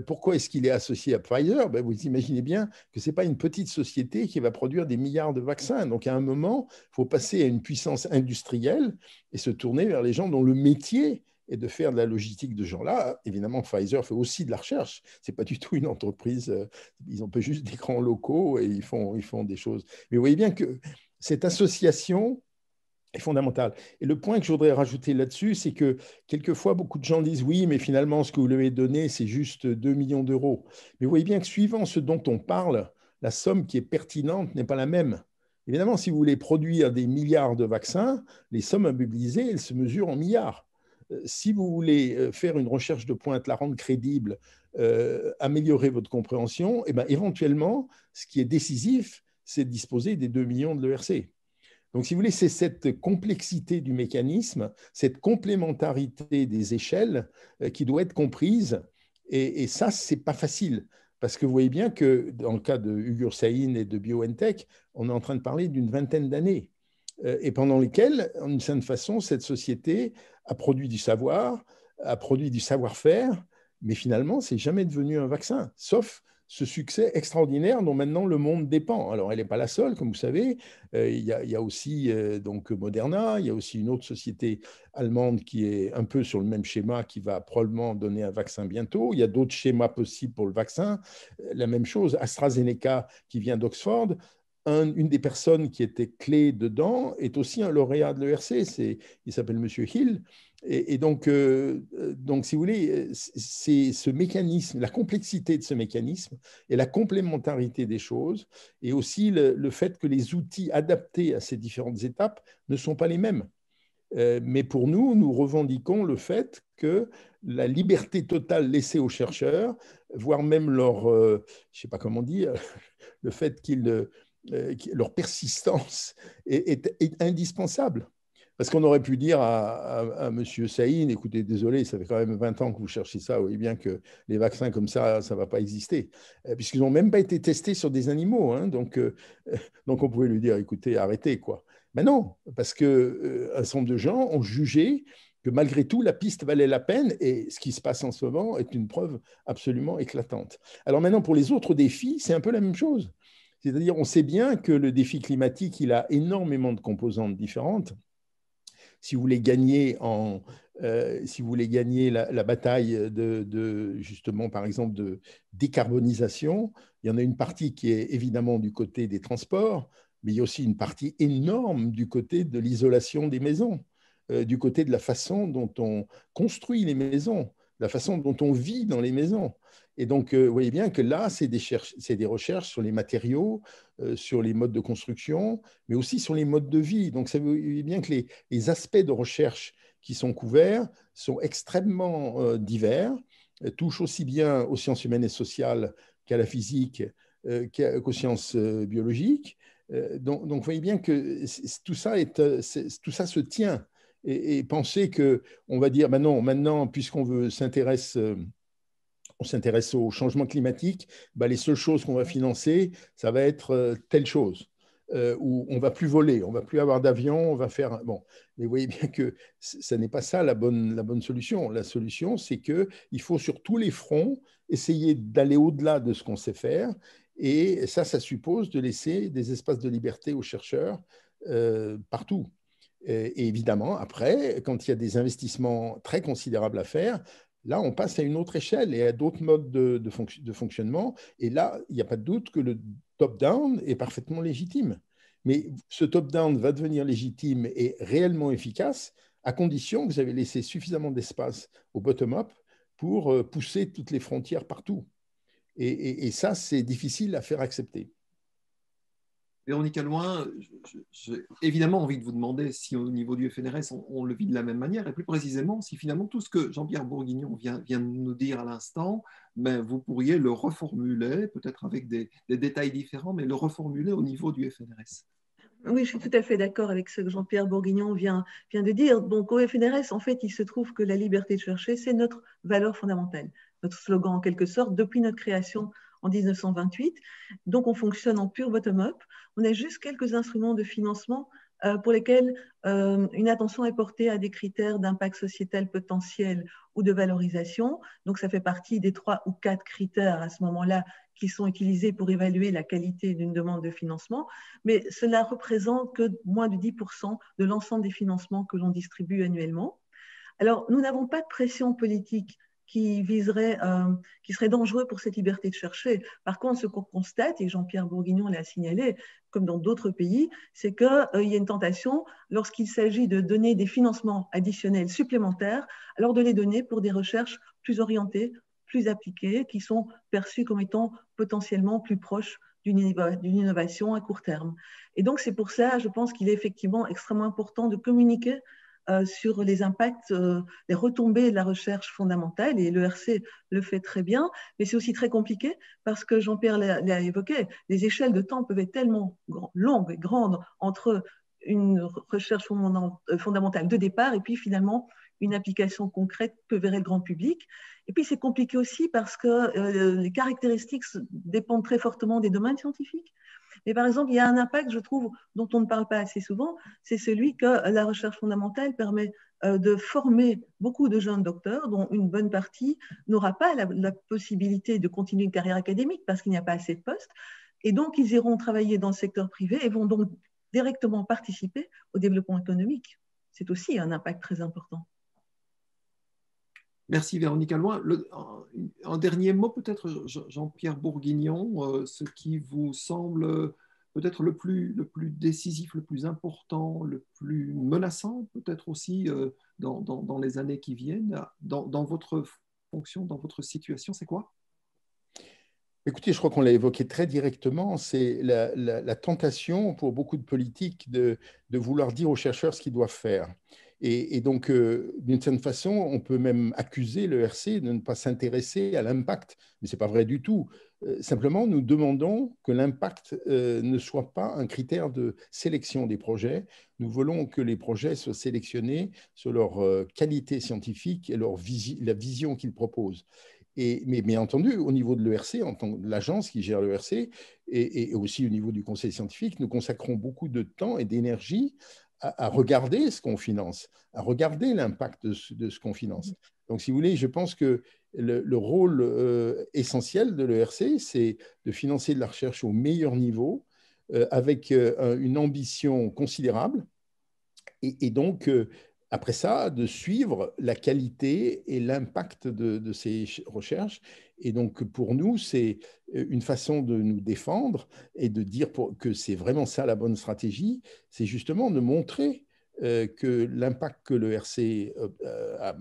S2: pourquoi est-ce qu'il est associé à Pfizer? Ben, vous imaginez bien que ce n'est pas une petite société qui va produire des milliards de vaccins. Donc à un moment, il faut passer à une puissance industrielle et se tourner vers les gens dont le métier et de faire de la logistique de gens-là. Évidemment, Pfizer fait aussi de la recherche. Ce n'est pas du tout une entreprise. Ils n'ont pas juste des grands locaux et ils font des choses. Mais vous voyez bien que cette association est fondamentale. Et le point que je voudrais rajouter là-dessus, c'est que quelquefois, beaucoup de gens disent « oui, mais finalement, ce que vous lui avez donné, c'est juste 2 millions d'euros ». Mais vous voyez bien que suivant ce dont on parle, la somme qui est pertinente n'est pas la même. Évidemment, si vous voulez produire des milliards de vaccins, les sommes à mobiliser, elles se mesurent en milliards. Si vous voulez faire une recherche de pointe, la rendre crédible, améliorer votre compréhension, et bien, éventuellement, ce qui est décisif, c'est de disposer des 2 millions de l'ERC. Donc, si vous voulez, c'est cette complexité du mécanisme, cette complémentarité des échelles qui doit être comprise. Et ça, ce n'est pas facile. Parce que vous voyez bien que dans le cas de Ugur Sahin et de BioNTech, on est en train de parler d'une vingtaine d'années, et pendant lesquelles, d'une certaine façon, cette société a produit du savoir, a produit du savoir-faire, mais finalement, c'est jamais devenu un vaccin, sauf ce succès extraordinaire dont maintenant le monde dépend. Alors, elle n'est pas la seule, comme vous savez. Il y a aussi donc Moderna, il y a aussi une autre société allemande qui est un peu sur le même schéma, qui va probablement donner un vaccin bientôt. Il y a d'autres schémas possibles pour le vaccin. La même chose, AstraZeneca, qui vient d'Oxford. Une des personnes qui était clé dedans est aussi un lauréat de l'ERC, il s'appelle M. Hill. Et donc, si vous voulez, c'est ce mécanisme, la complexité de ce mécanisme et la complémentarité des choses, et aussi le fait que les outils adaptés à ces différentes étapes ne sont pas les mêmes. Mais pour nous, nous revendiquons le fait que la liberté totale laissée aux chercheurs, voire même leur, je ne sais pas comment dire, le fait leur persistance est indispensable. Parce qu'on aurait pu dire à M. Sahin, écoutez, désolé, ça fait quand même 20 ans que vous cherchez ça, vous voyez bien que les vaccins comme ça ne va pas exister. Puisqu'ils n'ont même pas été testés sur des animaux. Hein, donc, on pouvait lui dire, écoutez, arrêtez, quoi. Mais non, parce qu'un certain nombre de gens ont jugé que malgré tout, la piste valait la peine, et ce qui se passe en ce moment est une preuve absolument éclatante. Alors maintenant, pour les autres défis, c'est un peu la même chose. C'est-à-dire, on sait bien que le défi climatique, il a énormément de composantes différentes. Si vous voulez gagner la bataille justement, par exemple, de décarbonisation, il y en a une partie qui est évidemment du côté des transports, mais il y a aussi une partie énorme du côté de l'isolation des maisons, du côté de la façon dont on construit les maisons, la façon dont on vit dans les maisons. Et donc, vous voyez bien que là, c'est des recherches sur les matériaux, sur les modes de construction, mais aussi sur les modes de vie. Donc, ça veut bien que les aspects de recherche qui sont couverts sont extrêmement divers, touchent aussi bien aux sciences humaines et sociales qu'à la physique, qu'aux sciences biologiques. Donc, vous voyez bien que tout ça se tient. Et penser qu'on va dire, maintenant, puisqu'on on s'intéresse au changement climatique, les seules choses qu'on va financer, ça va être telle chose, où on ne va plus voler, on ne va plus avoir d'avion, on va faire… Bon, mais vous voyez bien que ce n'est pas ça la bonne solution. La solution, c'est qu'il faut sur tous les fronts essayer d'aller au-delà de ce qu'on sait faire, et ça suppose de laisser des espaces de liberté aux chercheurs partout. Et évidemment, après, quand il y a des investissements très considérables à faire, là, on passe à une autre échelle et à d'autres modes de fonctionnement. Et là, il n'y a pas de doute que le top-down est parfaitement légitime. Mais ce top-down va devenir légitime et réellement efficace à condition que vous avez laissé suffisamment d'espace au bottom-up pour pousser toutes les frontières partout. Et ça, c'est difficile à faire accepter.
S1: Véronique Alloin, j'ai évidemment envie de vous demander si au niveau du FNRS, on le vit de la même manière, et plus précisément, si finalement tout ce que Jean-Pierre Bourguignon vient de nous dire à l'instant, vous pourriez le reformuler, peut-être avec des détails différents, mais le reformuler au niveau du FNRS.
S3: Oui, je suis tout à fait d'accord avec ce que Jean-Pierre Bourguignon vient de dire. Donc, au FNRS, en fait, il se trouve que la liberté de chercher, c'est notre valeur fondamentale, notre slogan en quelque sorte, depuis notre création en 1928. Donc, on fonctionne en pur bottom-up. On a juste quelques instruments de financement pour lesquels une attention est portée à des critères d'impact sociétal potentiel ou de valorisation. Donc, ça fait partie des 3 ou 4 critères à ce moment-là qui sont utilisés pour évaluer la qualité d'une demande de financement, mais cela représente que moins de 10% de l'ensemble des financements que l'on distribue annuellement. Alors, nous n'avons pas de pression politique qui serait dangereux pour cette liberté de chercher. Par contre, ce qu'on constate, et Jean-Pierre Bourguignon l'a signalé, comme dans d'autres pays, c'est qu'il y a une tentation, lorsqu'il s'agit de donner des financements additionnels supplémentaires, alors de les donner pour des recherches plus orientées, plus appliquées, qui sont perçues comme étant potentiellement plus proches d'une innovation à court terme. Et donc, c'est pour ça, je pense qu'il est effectivement extrêmement important de communiquer sur les impacts, les retombées de la recherche fondamentale, et l'ERC le fait très bien, mais c'est aussi très compliqué parce que Jean-Pierre l'a évoqué, les échelles de temps peuvent être tellement longues et grandes entre une recherche fondamentale de départ et puis finalement une application concrète que verrait le grand public. Et puis, c'est compliqué aussi parce que les caractéristiques dépendent très fortement des domaines scientifiques. Mais par exemple, il y a un impact, je trouve, dont on ne parle pas assez souvent, c'est celui que la recherche fondamentale permet de former beaucoup de jeunes docteurs, dont une bonne partie n'aura pas la possibilité de continuer une carrière académique parce qu'il n'y a pas assez de postes. Et donc, ils iront travailler dans le secteur privé et vont donc directement participer au développement économique. C'est aussi un impact très important.
S1: Merci Véronique Alloy. Un dernier mot peut-être, Jean-Pierre Bourguignon, ce qui vous semble peut-être le plus décisif, le plus important, le plus menaçant peut-être aussi dans les années qui viennent, dans votre fonction, dans votre situation, c'est quoi?
S2: Écoutez, je crois qu'on l'a évoqué très directement, c'est la tentation pour beaucoup de politiques de vouloir dire aux chercheurs ce qu'ils doivent faire. Et donc, d'une certaine façon, on peut même accuser l'ERC de ne pas s'intéresser à l'impact, mais ce n'est pas vrai du tout. Simplement, nous demandons que l'impact ne soit pas un critère de sélection des projets. Nous voulons que les projets soient sélectionnés sur leur qualité scientifique et la vision qu'ils proposent. Mais bien entendu, au niveau de l'ERC, en tant que l'agence qui gère l'ERC, et aussi au niveau du conseil scientifique, nous consacrons beaucoup de temps et d'énergie à regarder ce qu'on finance, à regarder l'impact de ce qu'on finance. Donc, si vous voulez, je pense que le rôle essentiel de l'ERC, c'est de financer de la recherche au meilleur niveau, avec une ambition considérable, et donc, après ça, de suivre la qualité et l'impact de ces recherches. Et donc, pour nous, c'est une façon de nous défendre et de dire que c'est vraiment ça la bonne stratégie, c'est justement de montrer que l'impact que le RC a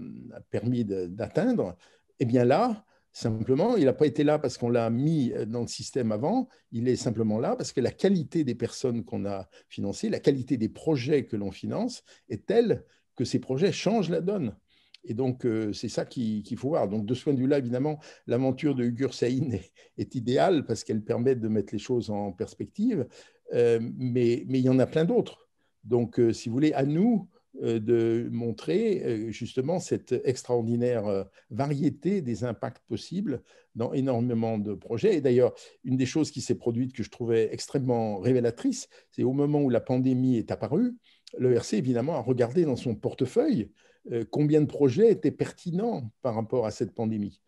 S2: permis d'atteindre, eh bien là, simplement, il n'a pas été là parce qu'on l'a mis dans le système avant, il est simplement là parce que la qualité des personnes qu'on a financées, la qualité des projets que l'on finance est telle que ces projets changent la donne. Et donc, c'est ça qu'il faut voir. Donc, de ce point de vue-là, évidemment, l'aventure de Ugur Sahin est idéale parce qu'elle permet de mettre les choses en perspective, mais il y en a plein d'autres. Donc, si vous voulez, à nous de montrer justement cette extraordinaire variété des impacts possibles dans énormément de projets. Et d'ailleurs, une des choses qui s'est produite que je trouvais extrêmement révélatrice, c'est au moment où la pandémie est apparue, l'ERC, évidemment, a regardé dans son portefeuille combien de projets étaient pertinents par rapport à cette pandémie.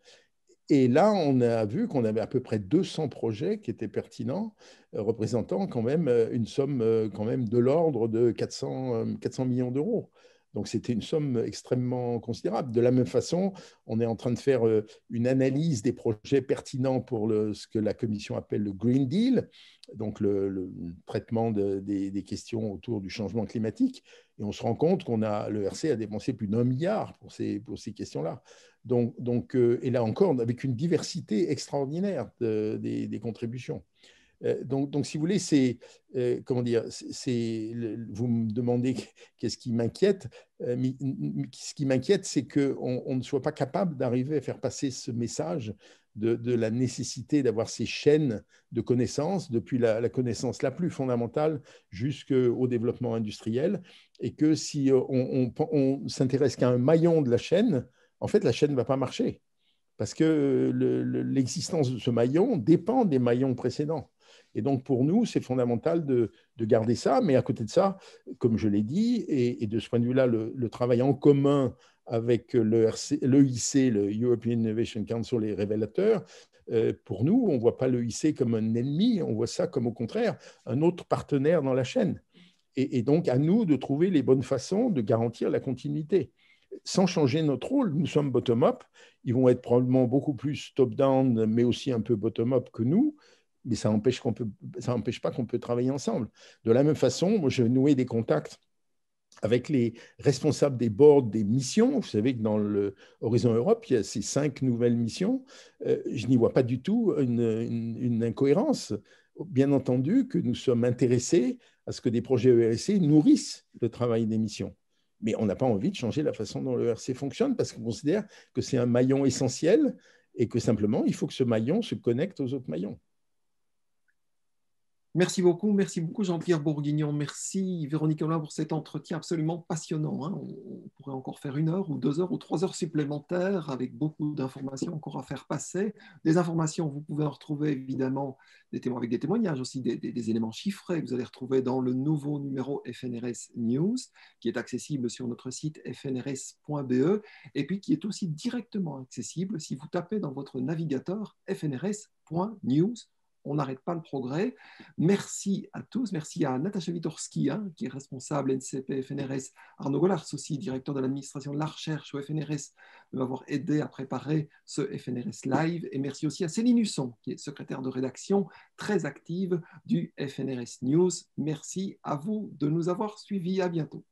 S2: Et là, on a vu qu'on avait à peu près 200 projets qui étaient pertinents, représentant quand même une somme quand même de l'ordre de 400 millions d'euros. Donc, c'était une somme extrêmement considérable. De la même façon, on est en train de faire une analyse des projets pertinents pour ce que la Commission appelle le Green Deal, donc le traitement des questions autour du changement climatique. Et on se rend compte l'ERC a dépensé plus d'1 milliard pour ces questions-là. Donc, et là encore, avec une diversité extraordinaire des contributions. Donc, si vous voulez, comment dire, vous me demandez qu'est-ce qui m'inquiète. Ce qui m'inquiète, c'est qu'on ne soit pas capable d'arriver à faire passer ce message de la nécessité d'avoir ces chaînes de connaissances, depuis la connaissance la plus fondamentale jusqu'au développement industriel, et que si on s'intéresse qu'à un maillon de la chaîne, en fait, la chaîne ne va pas marcher, parce que l'existence de ce maillon dépend des maillons précédents. Et donc, pour nous, c'est fondamental de garder ça. Mais à côté de ça, comme je l'ai dit, et de ce point de vue-là, le travail en commun avec l'EIC, le European Innovation Council, est révélateur. Pour nous, on ne voit pas l'EIC comme un ennemi, on voit ça comme, au contraire, un autre partenaire dans la chaîne. Et donc, à nous de trouver les bonnes façons de garantir la continuité. Sans changer notre rôle, nous sommes bottom-up, ils vont être probablement beaucoup plus top-down, mais aussi un peu bottom-up que nous, mais ça n'empêche pas qu'on peut travailler ensemble. De la même façon, moi, je vais nouer des contacts avec les responsables des boards des missions. Vous savez que dans l'Horizon Europe, il y a ces 5 nouvelles missions. Je n'y vois pas du tout une incohérence. Bien entendu que nous sommes intéressés à ce que des projets ERC nourrissent le travail des missions. Mais on n'a pas envie de changer la façon dont l'ERC fonctionne parce qu'on considère que c'est un maillon essentiel et que simplement, il faut que ce maillon se connecte aux autres maillons.
S1: Merci beaucoup Jean-Pierre Bourguignon. Merci Véronique Olin pour cet entretien absolument passionnant, hein. On pourrait encore faire 1 heure ou 2 heures ou 3 heures supplémentaires avec beaucoup d'informations encore à faire passer. Des informations, vous pouvez en retrouver évidemment avec des témoignages aussi, des éléments chiffrés que vous allez retrouver dans le nouveau numéro FNRS News qui est accessible sur notre site fnrs.be et puis qui est aussi directement accessible si vous tapez dans votre navigateur fnrs.news. On n'arrête pas le progrès. Merci à tous. Merci à Natacha Witorski, hein, qui est responsable NCP FNRS, Arnaud Gollars aussi, directeur de l'administration de la recherche au FNRS, de m'avoir aidé à préparer ce FNRS Live. Et merci aussi à Céline Husson, qui est secrétaire de rédaction très active du FNRS News. Merci à vous de nous avoir suivis. À bientôt.